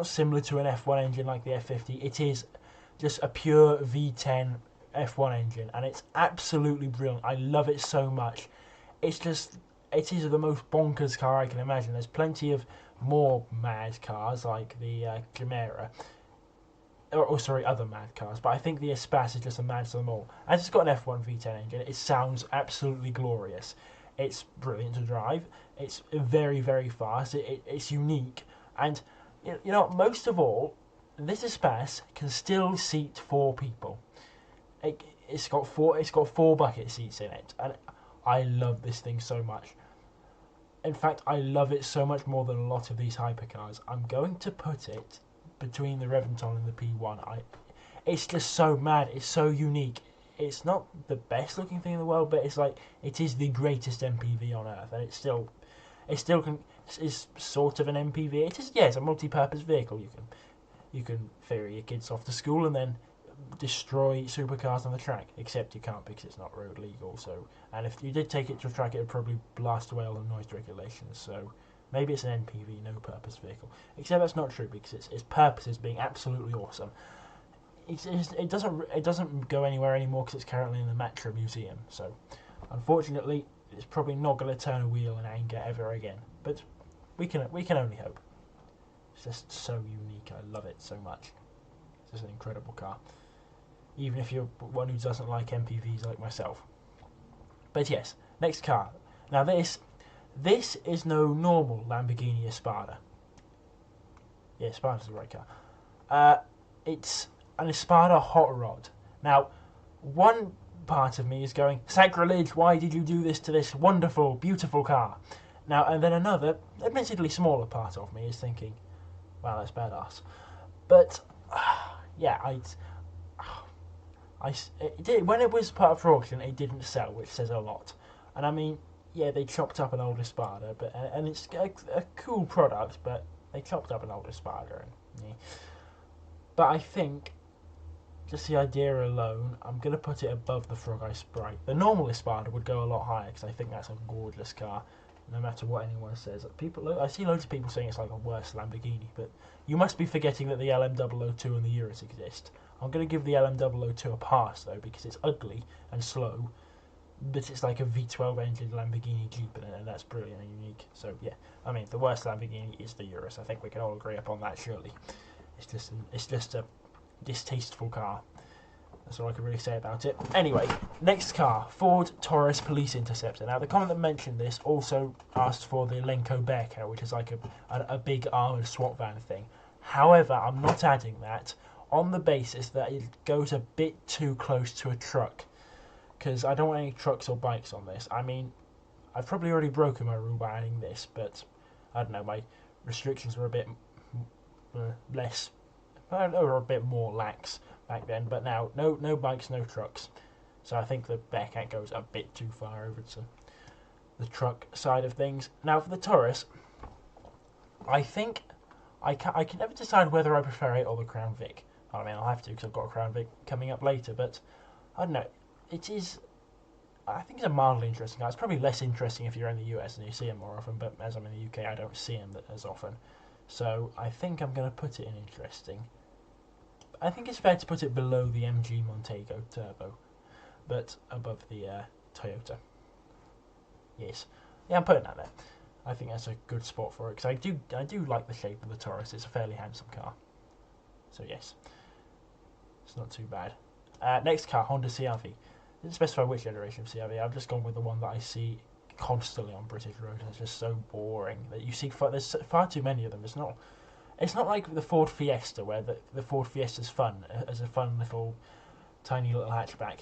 similar to an F1 engine like the F50. It is just a pure V10 F1 engine, and it's absolutely brilliant. I love it so much. It is the most bonkers car I can imagine. There's plenty of more mad cars like the Chimera. Other mad cars, but I think the Espace is just a maddest of them all. As it's got an F1 V10 engine, it sounds absolutely glorious. It's brilliant to drive. It's very, very fast. It's unique, and you know, most of all, this Espace can still seat 4 people. It's got four bucket seats in it, and I love this thing so much. In fact, I love it so much more than a lot of these hypercars. I'm going to put it between the Reventon and the P1. It's just so mad. It's so unique. it's not the best looking thing in the world, but it's like it is the greatest MPV on earth, and it still is sort of an MPV. It is, yeah, it's a multi-purpose vehicle. You can ferry your kids off to school and then destroy supercars on the track, except you can't because it's not road legal. So, and if you did take it to a track, it would probably blast away all the noise regulations. So maybe it's an NPV, no purpose vehicle. Except that's not true because its purpose is being absolutely awesome. It doesn't go anywhere anymore because it's currently in the Matra Museum. So unfortunately, it's probably not going to turn a wheel in anger ever again. But we can only hope. It's just so unique. I love it so much. It's just an incredible car. Even if you're one who doesn't like MPVs like myself. But yes, next car. Now this is no normal Lamborghini Espada. Yeah, Espada's the right car. It's an Espada hot rod. Now, one part of me is going, sacrilege, why did you do this to this wonderful, beautiful car? Now, and then another, admittedly smaller part of me is thinking, wow, that's badass. But, yeah, it did, when it was part of auction, it didn't sell, which says a lot. And I mean, yeah, they chopped up an old Espada, and it's a cool product, but they chopped up an old Espada. And, yeah. But I think, just the idea alone, I'm going to put it above the Frog Eye Sprite. The normal Espada would go a lot higher, because I think that's a gorgeous car, no matter what anyone says. I see loads of people saying it's like a worse Lamborghini, but you must be forgetting that the LM002 and the Urus exist. I'm going to give the LM002 a pass, though, because it's ugly and slow, but it's like a V12 engine Lamborghini Jeep, and that's brilliant and unique. So, yeah, I mean, the worst Lamborghini is the Urus. I think we can all agree upon that, surely. It's just a distasteful car. That's all I can really say about it. Anyway, next car, Ford Taurus Police Interceptor. Now, the comment that mentioned this also asked for the Lenco Bearcat, which is like a big armoured SWAT van thing. However, I'm not adding that on the basis that it goes a bit too close to a truck, because I don't want any trucks or bikes on this. I mean, I've probably already broken my rule by adding this, but I don't know, my restrictions were a bit less, or a bit more lax back then, but now no bikes, no trucks. So I think the Bearcat goes a bit too far over to the truck side of things. Now for the Taurus, I think I can never decide whether I prefer it or the Crown Vic. I mean, I'll have to because I've got a Crown Vic coming up later, but I don't know. It is, I think it's a mildly interesting car. It's probably less interesting if you're in the US and you see them more often, but as I'm in the UK, I don't see them as often. So I think I'm going to put it in interesting. I think it's fair to put it below the MG Montego Turbo, but above the Toyota. Yes. Yeah, I'm putting that there. I think that's a good spot for it, because I do like the shape of the Taurus. It's a fairly handsome car. So yes, it's not too bad. Next car, Honda CR-V. Didn't specify which generation of CR-V. I've just gone with the one that I see constantly on British roads. It's just so boring that you see there's far too many of them. It's not like the Ford Fiesta, where the Ford Fiesta's fun as a fun little tiny little hatchback.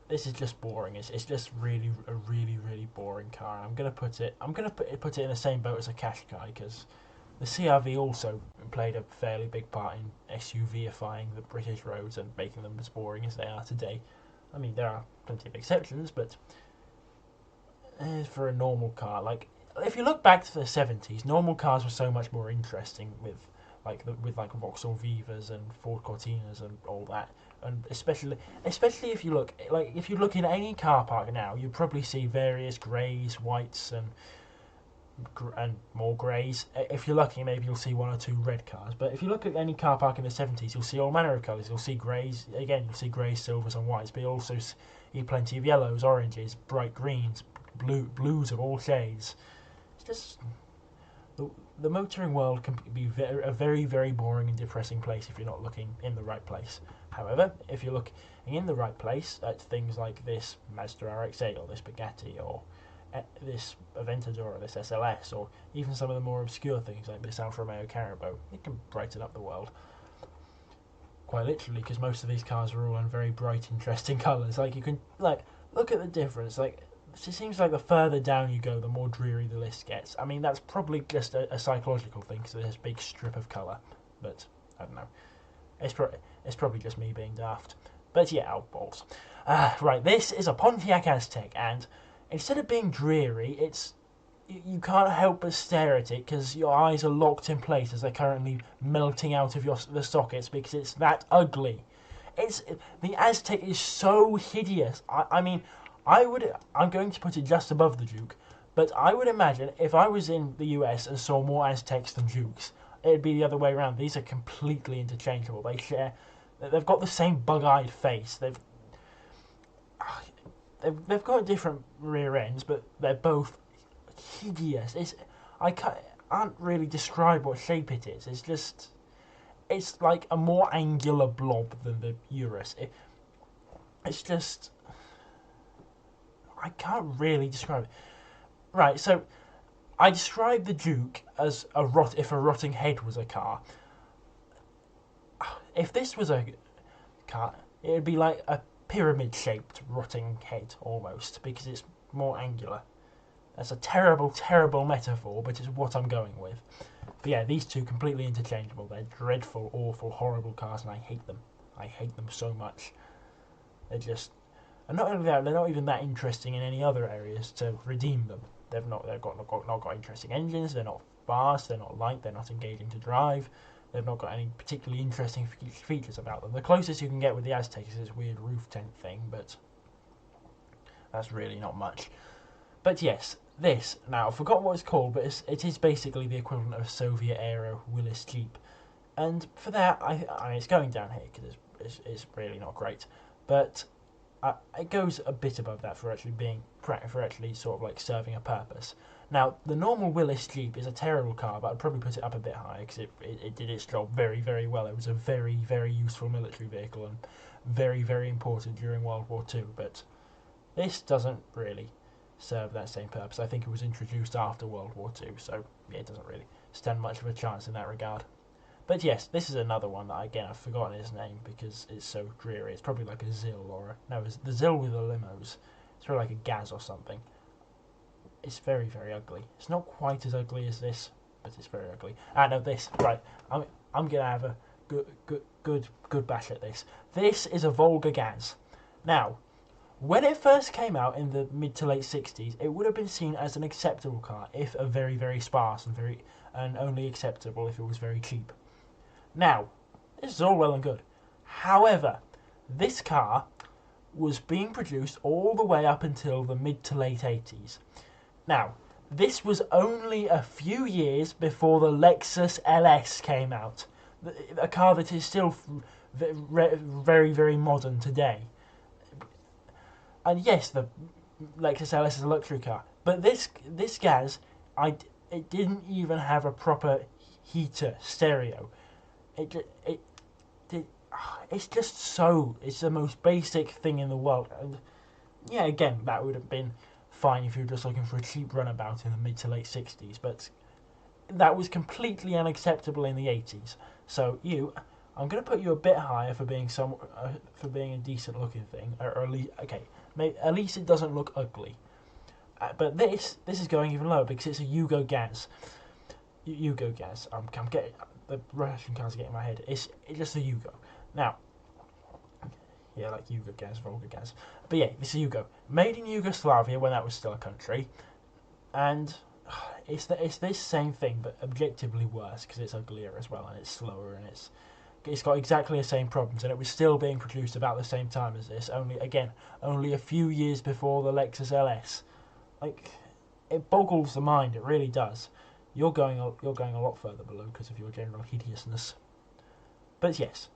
This is just boring. It's just a really boring car. And I'm gonna put it in the same boat as a Qashqai, because the CR-V also played a fairly big part in SUVifying the British roads and making them as boring as they are today. I mean, there are plenty of exceptions, but for a normal car, like if you look back to the 70s, normal cars were so much more interesting with Vauxhall Vivas and Ford Cortinas and all that. And especially if you look in any car park now, you probably see various greys, whites, and more greys. If you're lucky, maybe you'll see one or two red cars. But if you look at any car park in the 70s, you'll see all manner of colours. You'll see greys, again, you'll see greys, silvers and whites, but you'll also see plenty of yellows, oranges, bright greens, blues of all shades. It's just, the motoring world can be a very, very boring and depressing place if you're not looking in the right place. However, if you're looking in the right place at things like this Mazda RX-8 or this Bugatti or this Aventador or this SLS, or even some of the more obscure things like this Alfa Romeo Carabo, it can brighten up the world. Quite literally, because most of these cars are all in very bright, interesting colours. Like, you can, look at the difference. Like, it seems like the further down you go, the more dreary the list gets. I mean, that's probably just a psychological thing, because there's a big strip of colour. But, I don't know. It's probably just me being daft. But yeah, oh balls. Right, this is a Pontiac Aztek, and instead of being dreary, you can't help but stare at it because your eyes are locked in place as they're currently melting out of the sockets because it's that ugly. The Aztec is so hideous. I mean, I'm going to put it just above the Duke, but I would imagine if I was in the US and saw more Aztecs than Dukes, it'd be the other way around. These are completely interchangeable. They've got the same bug-eyed face. They've got different rear ends, but they're both hideous. Can't really describe what shape it is. It's like a more angular blob than the Urus. It's just, I can't really describe it. Right, so I described the Duke as if a rotting head was a car. If this was a car, it would be like a pyramid-shaped rotting head almost, because it's more angular. That's a terrible, terrible metaphor, but it's what I'm going with. But yeah, these two completely interchangeable. They're dreadful, awful, horrible cars, and I hate them. I hate them so much. They're just, and not only that, they're not even that interesting in any other areas to redeem them. They've not got interesting engines. They're not fast. They're not light. They're not engaging to drive. They've not got any particularly interesting features about them. The closest you can get with the Aztec is this weird roof tent thing, but that's really not much. But yes, this, now I've forgotten what it's called, but it is basically the equivalent of a Soviet-era Willys Jeep. And for that, I mean, it's going down here because it's really not great. But it goes a bit above that for actually sort of like serving a purpose. Now, the normal Willys Jeep is a terrible car, but I'd probably put it up a bit higher because it did its job very, very well. It was a very, very useful military vehicle and very, very important during World War II. But this doesn't really serve that same purpose. I think it was introduced after World War II, so yeah, it doesn't really stand much of a chance in that regard. But yes, this is another one that, again, I've forgotten his name because it's so dreary. It's probably like a Zill it's the Zill with the limos. It's probably like a Gaz or something. It's very, very ugly. It's not quite as ugly as this, but it's very ugly. No, this, right, I'm gonna have a good bash at this. This is a Volga Gaz. Now, when it first came out in the mid to late 60s, it would have been seen as an acceptable car, if a very, very sparse and only acceptable if it was very cheap. Now, this is all well and good. However, this car was being produced all the way up until the mid to late 80s. Now, this was only a few years before the Lexus LS came out, a car that is still very, very modern today. And yes, the Lexus LS is a luxury car, but this Gaz, it didn't even have a proper heater stereo. It's just it's the most basic thing in the world. And yeah, again, that would have been fine if you were just looking for a cheap runabout in the mid to late 60s, but that was completely unacceptable in the 80s. So I'm going to put you a bit higher for being a decent looking thing, or at least at least it doesn't look ugly. But this is going even lower because it's a Yugo Gaz. Yugo Gaz. I'm getting the Russian cars getting in my head. It's just a Yugo. Now, yeah, like Yugo Gaz, Volga Gaz. But yeah, this is Yugo, made in Yugoslavia when that was still a country, and it's this same thing but objectively worse because it's uglier as well and it's slower and it's got exactly the same problems, and it was still being produced about the same time as this, only a few years before the Lexus LS. Like, it boggles the mind, it really does. You're going a lot further below because of your general hideousness. But yes,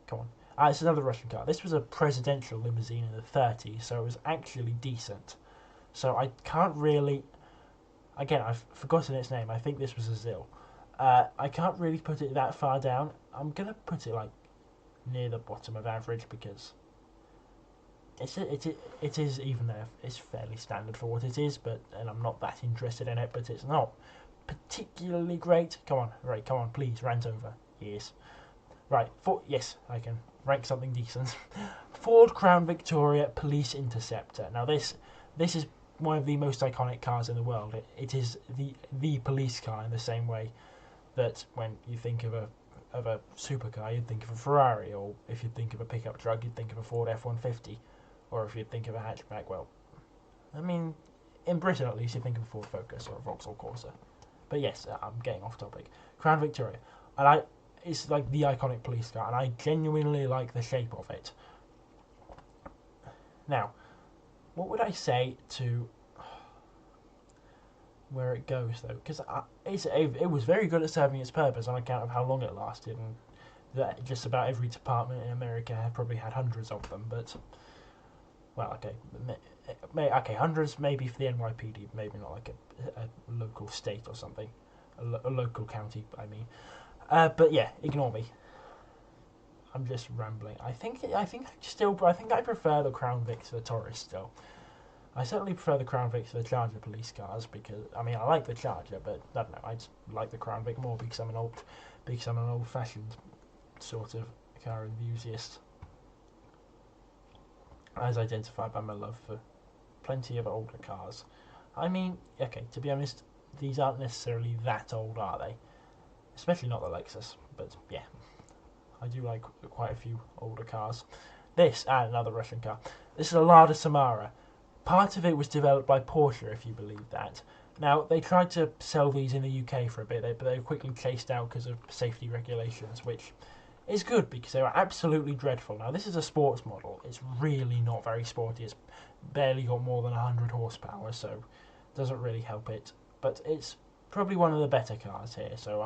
come on. It's another Russian car. This was a presidential limousine in the 30s, so it was actually decent. So I can't really... Again, I've forgotten its name. I think this was a Zill. I can't really put it that far down. I'm going to put it like near the bottom of average because it is even there. It's fairly standard for what it is, and I'm not that interested in it, but it's not particularly great. Come on, please, rant over. Yes. Right, yes, I can rank something decent. Ford Crown Victoria Police Interceptor. Now this is one of the most iconic cars in the world. It is the police car in the same way that when you think of a of a supercar, you'd think of a Ferrari, or if you think of a pickup truck, you'd think of a Ford F-150, or if you think of a hatchback, well, I mean, in Britain at least, you think of a Ford Focus or a Vauxhall Corsa. But yes, I'm getting off topic. Crown Victoria, and it's like the iconic police car, and I genuinely like the shape of it. Now, what would I say to where it goes though? Because it was very good at serving its purpose on account of how long it lasted, and that just about every department in America had probably had hundreds of them. But well, okay, hundreds maybe for the NYPD, maybe not like a local state or something, a local county. I mean, but yeah, ignore me. I'm just rambling. I think I prefer the Crown Vic to the Taurus still. I certainly prefer the Crown Vic to the Charger police cars because I mean I like the Charger, but I don't know. I just like the Crown Vic more because I'm an old-fashioned sort of car enthusiast, as identified by my love for plenty of older cars. I mean, okay, to be honest, these aren't necessarily that old, are they? Especially not the Lexus, but yeah, I do like quite a few older cars. This, and another Russian car. This is a Lada Samara. Part of it was developed by Porsche, if you believe that. Now, they tried to sell these in the UK for a bit, but they were quickly chased out because of safety regulations, which is good because they were absolutely dreadful. Now, this is a sports model. It's really not very sporty. It's barely got more than 100 horsepower, so it doesn't really help it. But it's probably one of the better cars here, so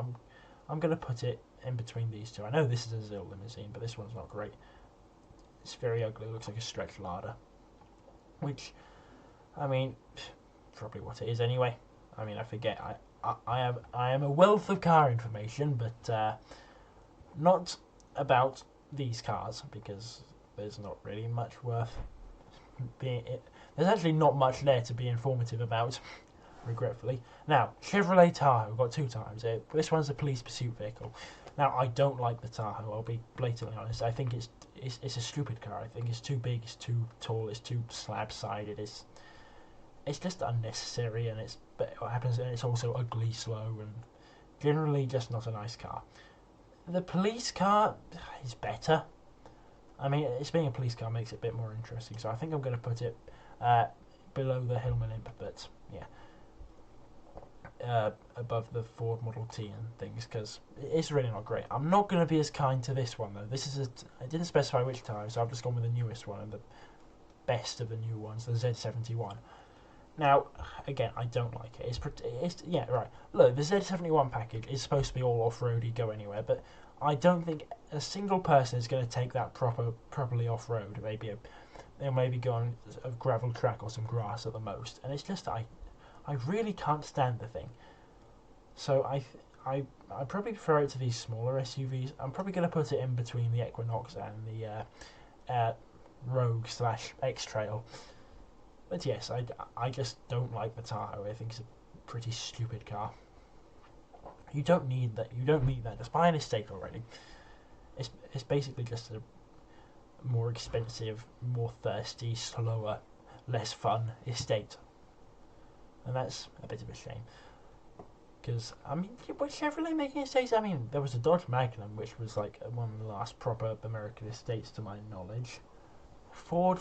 I'm going to put it in between these two. I know this is a Zil limousine, but this one's not great. It's very ugly. It looks like a stretched Lada, which, I mean, probably what it is anyway. I mean, I forget. I am a wealth of car information, but not about these cars because there's not really much worth being. There's actually not much there to be informative about, regretfully. Now, Chevrolet Tahoe, got two times. This one's a police pursuit vehicle. Now, I don't like the Tahoe. I'll be blatantly honest. I think it's a stupid car. I think it's too big, it's too tall, it's too slab-sided. It's just unnecessary, and what happens, and it's also ugly, slow, and generally just not a nice car. The police car is better. I mean, it's being a police car makes it a bit more interesting, so I think I'm going to put it below the Hillman Imp, but yeah, above the Ford Model T and things, because it's really not great. I'm not going to be as kind to this one though. I didn't specify which tyre, so I've just gone with the newest one and the best of the new ones, the Z71. Now, again, I don't like it. Yeah, right. Look, the Z71 package is supposed to be all off-roady, go anywhere, but I don't think a single person is going to take that properly off-road. They'll maybe go on a gravel track or some grass at the most, and it's just I really can't stand the thing. So I probably prefer it to these smaller SUVs. I'm probably going to put it in between the Equinox and the Rogue / X-Trail. But yes, I just don't like the Tahoe. I think it's a pretty stupid car. You don't need that. You don't need that. Just buy an estate already. It's basically just a more expensive, more thirsty, slower, less fun estate. And that's a bit of a shame. Because, I mean, was Chevrolet making estates? I mean, there was a Dodge Magnum, which was like one of the last proper American estates to my knowledge. Ford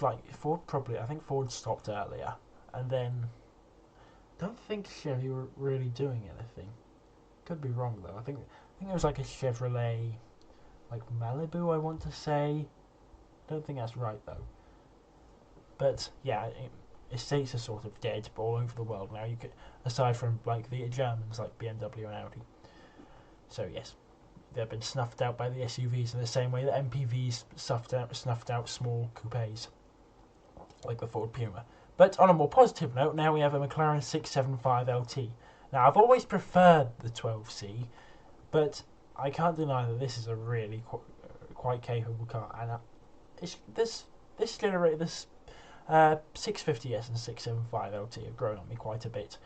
probably, I think Ford stopped earlier, and then don't think Chevy were really doing anything. Could be wrong though. I think it was like a Chevrolet, like Malibu, I want to say. Don't think that's right though. But yeah, estates are sort of dead all over the world now. You could, aside from like the Germans, like BMW and Audi. So yes, they've been snuffed out by the SUVs in the same way that MPVs snuffed out small coupes, like the Ford Puma. But on a more positive note, now we have a McLaren 675 LT. Now, I've always preferred the 12C, but I can't deny that this is a really quite capable car. And this 650S and 675 LT have grown on me quite a bit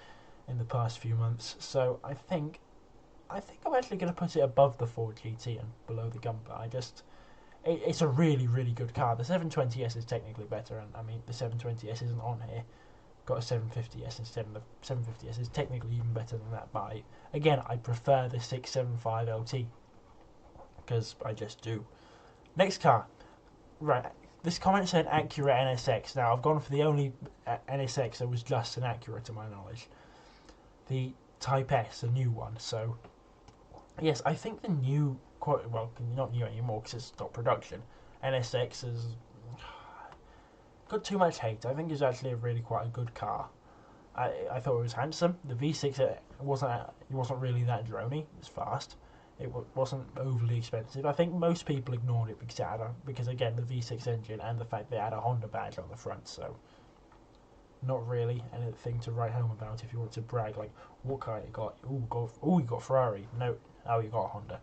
in the past few months. So I think I'm actually going to put it above the Ford GT and below the Gumper. It's a really, really good car. The 720S is technically better, and I mean the 720S isn't on here. Got a 750S instead, and the 750S is technically even better than that. But again, I prefer the 675 LT. because I just do. Next car. Right, this comment said Acura NSX. Now, I've gone for the only NSX that was just an Acura to my knowledge. The Type S, the new one. So, yes, I think the new, well, not new anymore because it's stopped production. NSX has got too much hate. I think it's actually a really quite a good car. I thought it was handsome. The V6 it wasn't really that drony. It was fast. It wasn't overly expensive. I think most people ignored it because again the V6 engine and the fact they had a Honda badge on the front. So not really anything to write home about if you want to brag like what car you got. You got Ferrari. No, you got a Honda.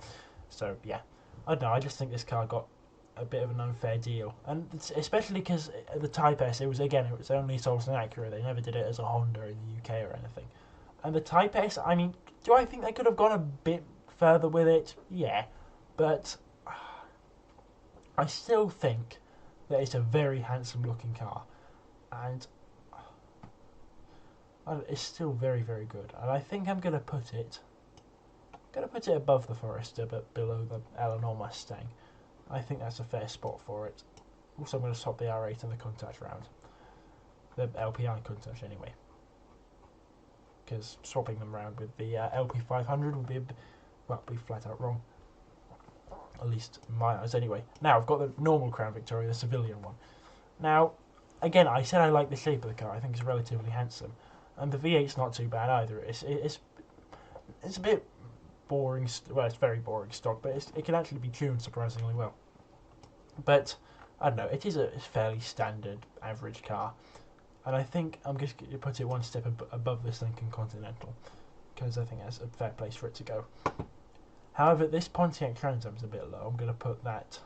So yeah, I don't know. I just think this car got a bit of an unfair deal, and especially because the Type S, it was only sold as an Acura. They never did it as a Honda in the UK or anything. And the Type S, I mean, do I think they could have gone a bit further with it? Yeah, but I still think that it's a very handsome looking car, and it's still very, very good. And I think I'm gonna put it above the Forester, but below the Eleanor Mustang. I think that's a fair spot for it. Also, I'm going to swap the R8 and the Countach round. The LPI Countach, anyway. Because swapping them round with the LP500 would be flat out wrong. At least in my eyes, anyway. Now, I've got the normal Crown Victoria, the civilian one. Now, again, I said I like the shape of the car. I think it's relatively handsome. And the V8's not too bad either. It's a bit boring. Well, it's very boring stock, but it can actually be tuned surprisingly well. But I don't know. It is a fairly standard, average car, and I think I'm just going to put it one step above this Lincoln Continental because I think that's a fair place for it to go. However, this Pontiac Trans Am is a bit low. I'm going to put that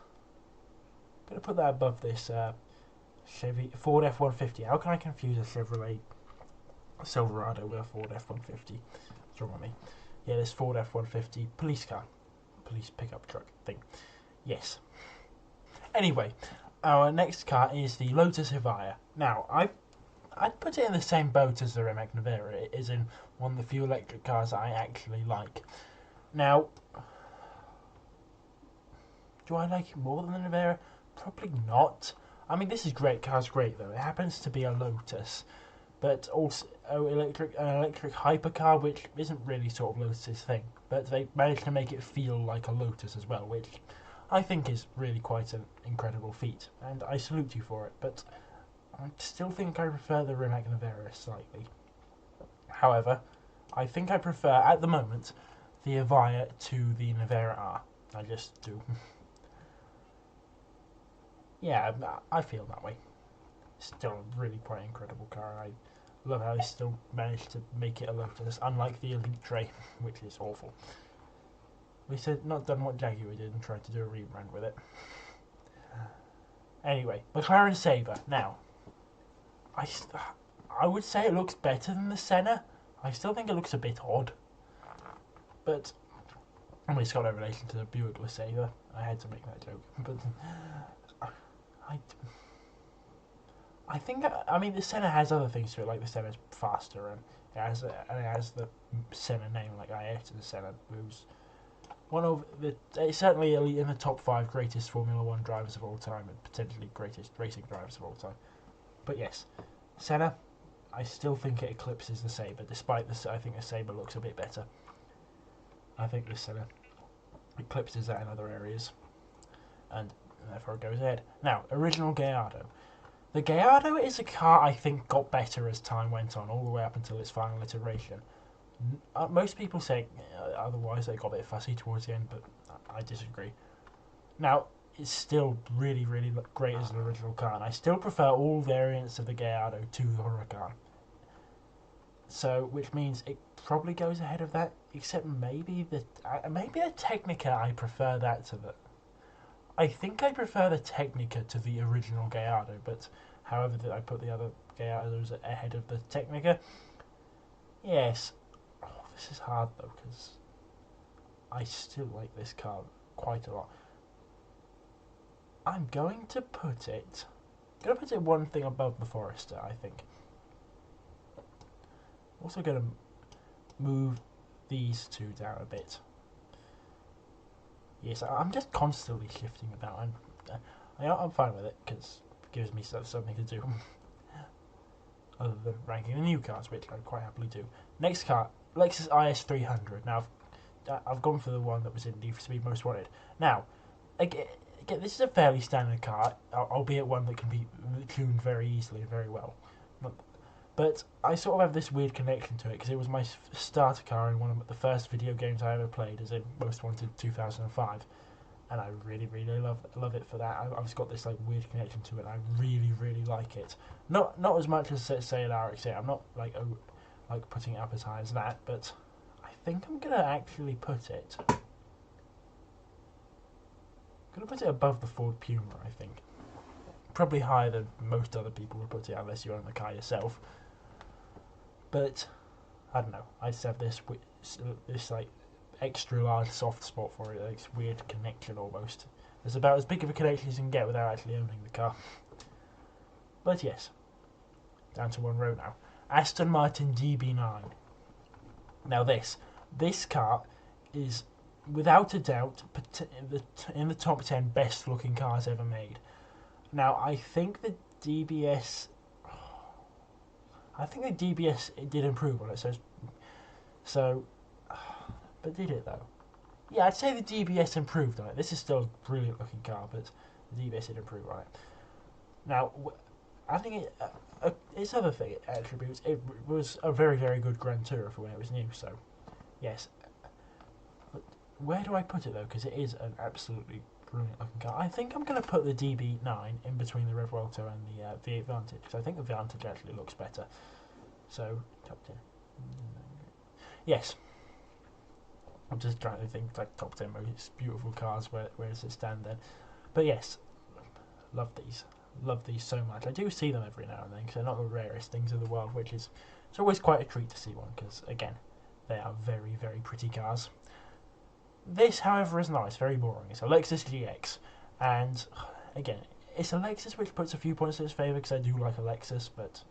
above this Chevy Ford F-150. How can I confuse a Chevrolet Silverado with a Ford F-150? What's wrong with me? Yeah, this Ford F-150 police pickup truck thing. Yes. Anyway, our next car is the Lotus Evija. Now, I'd put it in the same boat as the Rimac Nevera. It is in one of the few electric cars that I actually like. Now, do I like it more than the Nevera? Probably not. I mean, this is great. Car's great though. It happens to be a Lotus, but also an electric hypercar, which isn't really sort of Lotus's thing. But they managed to make it feel like a Lotus as well, which I think is really quite an incredible feat, and I salute you for it. But I still think I prefer the Rimac Nevera slightly. However, I think I prefer at the moment the Evija to the Nevera R. I just do. Yeah, I feel that way. Still a really quite incredible car. I love how they still managed to make it a Lotus, unlike the Elite Tray, which is awful. We said not done what Jaguar did and tried to do a rebrand with it. Anyway, McLaren Sabre. Now, I would say it looks better than the Senna. I still think it looks a bit odd, but it's got no relation to the Buick LeSabre. I had to make that joke, but I think the Senna has other things to it, like the Senna's faster and it has the Senna name, like Ayrton Senna, who's one of it's certainly in the top 5 greatest Formula 1 drivers of all time and potentially greatest racing drivers of all time. But yes, Senna, I still think it eclipses the Sabre, despite I think the Sabre looks a bit better. I think the Senna eclipses that in other areas, and therefore it goes ahead. Now, original Gallardo. The Gallardo is a car I think got better as time went on, all the way up until its final iteration. Most people say otherwise, they got a bit fussy towards the end, but I disagree. Now, it's still really, really great as an original car, and I still prefer all variants of the Gallardo to the Huracan. So, which means it probably goes ahead of that, except maybe the Technica. I prefer that to the. I think I prefer the Technica to the original Gallardo, but however I put the other Gallardos ahead of the Technica. Yes. Oh, this is hard though, because I still like this car quite a lot. I'm going to put it one thing above the Forester, I think. Also going to move these two down a bit. yes, I'm just constantly shifting about, and I'm fine with it because it gives me something to do other than ranking the new cars, which I quite happily do. Next car, Lexus IS 300. Now I've gone for the one that was in Need for Speed Most Wanted. Now again, this is a fairly standard car, albeit one that can be tuned very easily and very well. But I sort of have this weird connection to it because it was my starter car in one of the first video games I ever played, as in Most Wanted 2005, and I really, really love it for that. I've just got this like weird connection to it. And I really, really like it. Not as much as say an RX-8. I'm not like putting it up as high as that, but I think I'm gonna actually put it. I'm gonna put it above the Ford Puma. I think probably higher than most other people would put it, unless you own the car yourself. But I don't know. I just have this like extra large soft spot for it. Like, this weird connection almost. It's about as big of a connection as you can get without actually owning the car. But yes, down to one row now. Aston Martin DB9. Now this car is without a doubt in the top 10 best looking cars ever made. Now I think the DBS it did improve on it, so but did it though? Yeah, I'd say the DBS improved on it. This is still a brilliant looking car, but the DBS did improve on it. Now, I think its other thing attributes, it was a very, very good Grand Tourer for when it was new, so yes. But where do I put it though? Because it is an absolutely brilliant looking car. I think I'm going to put the DB9 in between the Revuelto and the V8 Vantage, because I think the Vantage actually looks better. So, top 10. Yes. I'm just trying to think like top 10 most beautiful cars, where does it stand then? But yes, love these so much. I do see them every now and then because they're not the rarest things in the world, which is, it's always quite a treat to see one because again, they are very, very pretty cars. This, however, is nice, very boring. It's a Lexus GX, and again, it's a Lexus which puts a few points in its favour because I do like a Lexus, but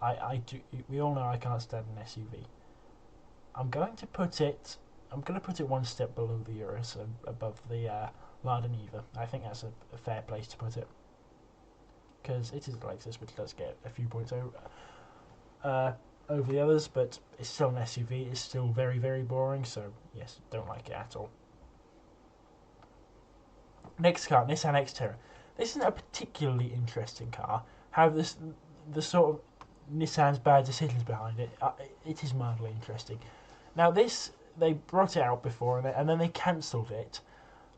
I do. We all know I can't stand an SUV. I'm going to put it one step below the Urus, above the Lada Niva. I think that's a fair place to put it, because it is a Lexus which does get a few points over the others, but it's still an SUV. It's still very, very boring, so yes, don't like it at all. Next car, Nissan Xterra. This isn't a particularly interesting car. However, the sort of Nissan's bad decisions behind it, it is mildly interesting. Now this, they brought it out before, and then they cancelled it,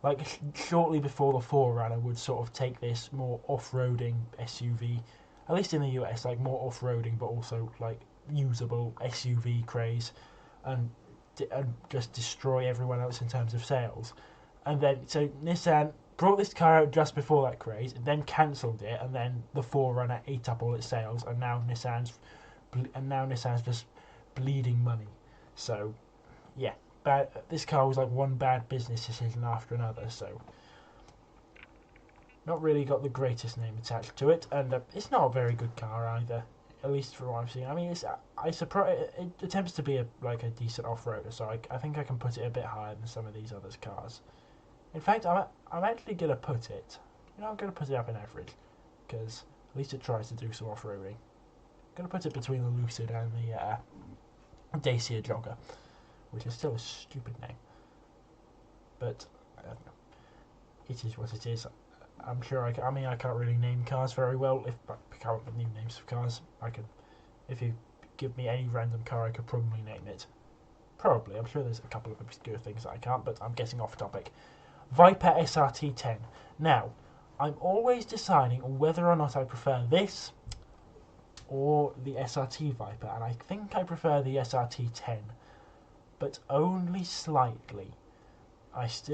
like shortly before the 4Runner would sort of take this more off-roading SUV, at least in the US, like more off-roading but also like usable SUV craze, and just destroy everyone else in terms of sales. And then so Nissan brought this car out just before that craze, and then cancelled it, and then the 4Runner ate up all its sales, and now Nissan's just bleeding money. So yeah, this car was like one bad business decision after another, so not really got the greatest name attached to it, and it's not a very good car either, at least from what I've seen. I mean, it attempts to be a decent off-roader, so I think I can put it a bit higher than some of these other cars. In fact, I'm actually gonna put it, I'm gonna put it up in average, because at least it tries to do some off-roading. I'm gonna put it between the Lucid and the Dacia Jogger, which is still a stupid name, but I don't know. It is what it is. I'm sure I can't really name cars very well. If I come up with new names of cars, I can. If you give me any random car, I could probably name it. Probably. I'm sure there's a couple of obscure things that I can't, but I'm getting off topic. Viper SRT10. Now, I'm always deciding whether or not I prefer this or the SRT Viper, and I think I prefer the SRT10, but only slightly. It's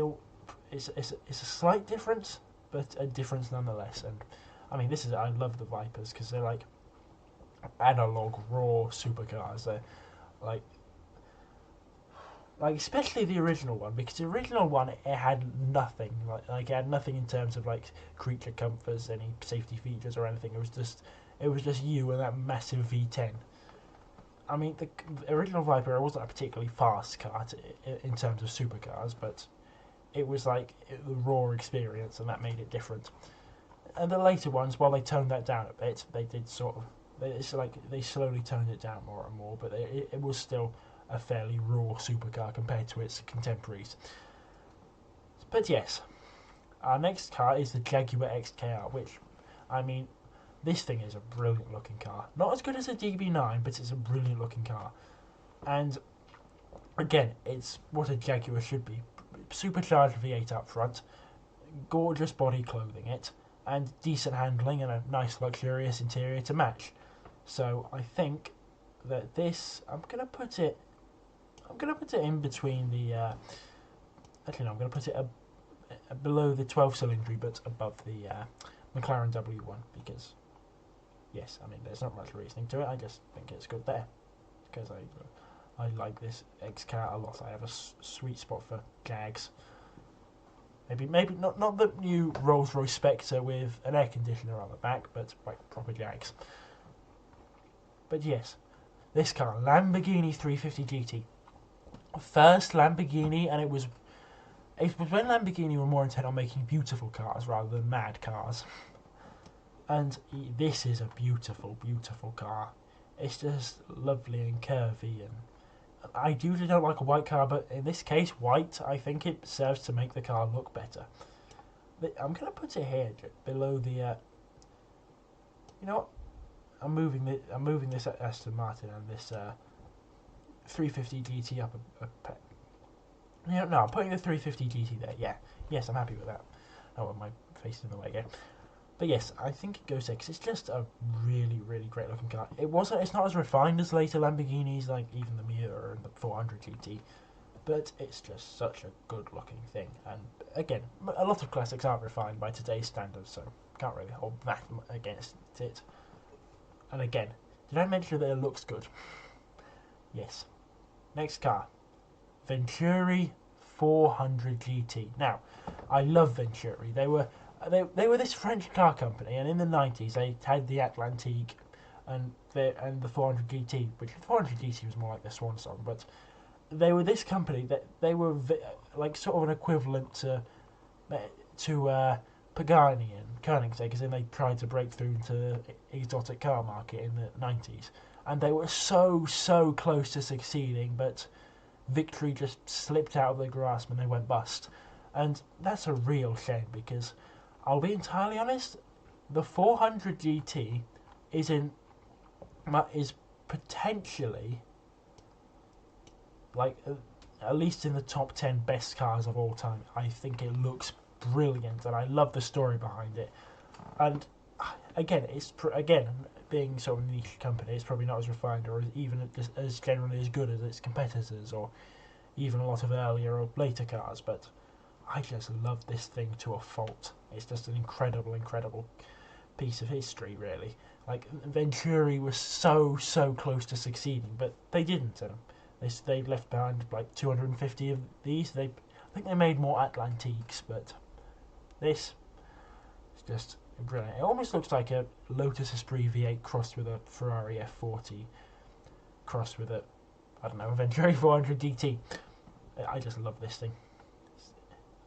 a slight difference, but a difference nonetheless. And I mean, I love the Vipers because they're like analog raw supercars. They're like especially the original one, because the original one, it had nothing, like it had nothing in terms of like creature comforts, any safety features or anything. It was just you and that massive V10. I mean, the original Viper wasn't a particularly fast car in terms of supercars, but it was like the raw experience, and that made it different. And the later ones, while they toned that down a bit, they did sort of. It's like they slowly toned it down more and more, but it was still a fairly raw supercar compared to its contemporaries. But yes, our next car is the Jaguar XKR, which, I mean, this thing is a brilliant looking car. Not as good as a DB9, but it's a brilliant looking car. And again, it's what a Jaguar should be. Supercharged V8 up front, gorgeous body clothing it, and decent handling and a nice luxurious interior to match. So I think that this, I'm gonna put it in between the. Actually, no, I'm gonna put it below the 12 cylindry, but above the McLaren W1 because, yes, I mean there's not much reasoning to it. I just think it's good there because I like this X-Car a lot. I have a sweet spot for Jags. Maybe not the new Rolls-Royce Spectre with an air conditioner on the back, but like proper Jags. But yes, this car, Lamborghini 350 GT. First Lamborghini, and it was when Lamborghini were more intent on making beautiful cars rather than mad cars. And this is a beautiful, beautiful car. It's just lovely and curvy, and I usually don't like a white car, but in this case, white, I think it serves to make the car look better. I'm going to put it here, below the, you know what, I'm moving this Aston Martin and this 350 GT up you know, no, I'm putting the 350 GT there, yeah. Yes, I'm happy with that. Oh, my face is in the way again. But yes, I think it goes there because it's just a really, really great looking car. It's not as refined as later Lamborghinis, like even the Miura and the 400 GT, but it's just such a good looking thing. And again, a lot of classics aren't refined by today's standards, so can't really hold that against it. And again, did I mention that it looks good? Yes. Next car, Venturi 400 GT. Now, I love Venturi. They were this French car company, and in the 90s they had the Atlantique and the 400 GT, which 400 GT was more like the Swan Song, but they were this company that they were like sort of an equivalent to Pagani and Koenigsegg, because then they tried to break through into the exotic car market in the 90s, and they were so close to succeeding, but victory just slipped out of their grasp and they went bust. And that's a real shame because, I'll be entirely honest, the 400 GT is potentially like at least in the top 10 best cars of all time. I think it looks brilliant and I love the story behind it. And again, being sort of a niche company, it's probably not as refined or even as generally as good as its competitors or even a lot of earlier or later cars, but I just love this thing to a fault. It's just an incredible, incredible piece of history, really. Like, Venturi was so close to succeeding, but they didn't. They left behind like 250 of these. I think they made more Atlantiques, but this is just brilliant. It almost looks like a Lotus Esprit V8 crossed with a Ferrari F40 crossed with a, I don't know, a Venturi 400 DT. I just love this thing.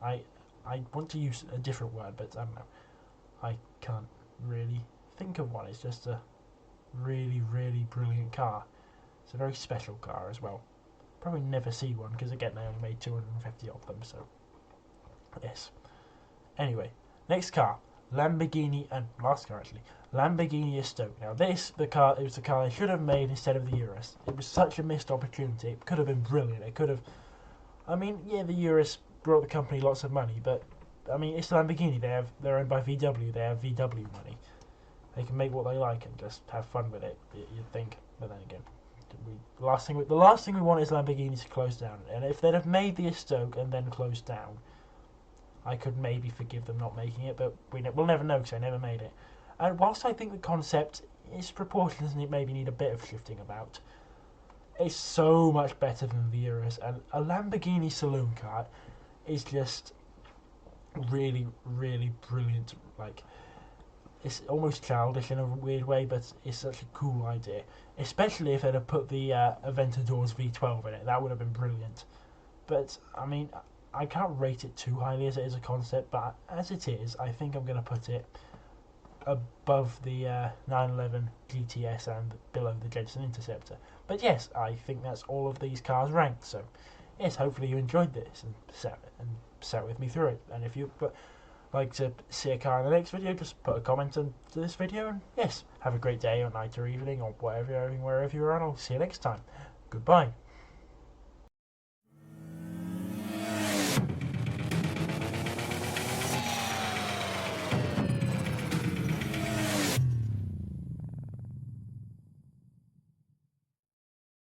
I want to use a different word, but I don't know. I can't really think of one. It's just a really, really brilliant car. It's a very special car as well. Probably never see one because again they only made 250 of them. So yes. Anyway, next car, Lamborghini, and last car actually, Lamborghini Estoque. Now it was the car they should have made instead of the Urus. It was such a missed opportunity. It could have been brilliant. It could have. I mean, yeah, the Urus brought the company lots of money, but I mean, it's Lamborghini. They're owned by VW. They have VW money. They can make what they like and just have fun with it. You'd think, but then again, the last thing we want is Lamborghini to close down. And if they'd have made the Estoque and then closed down, I could maybe forgive them not making it. But we'll never know because they never made it. And whilst I think the concept is proportionate and it maybe need a bit of shifting about, it's so much better than the Urus. And a Lamborghini saloon car is just really, really brilliant. Like, it's almost childish in a weird way, but it's such a cool idea. Especially if they'd have put the Aventador's V12 in it, that would have been brilliant. But I mean, I can't rate it too highly as it is a concept, but as it is, I think I'm going to put it above the 911 GTS and below the Jensen Interceptor. But yes, I think that's all of these cars ranked. So yes, hopefully you enjoyed this and sat with me through it. And if you'd like to see a car in the next video, just put a comment on this video. And yes, have a great day or night or evening or wherever you are, and I'll see you next time. Goodbye.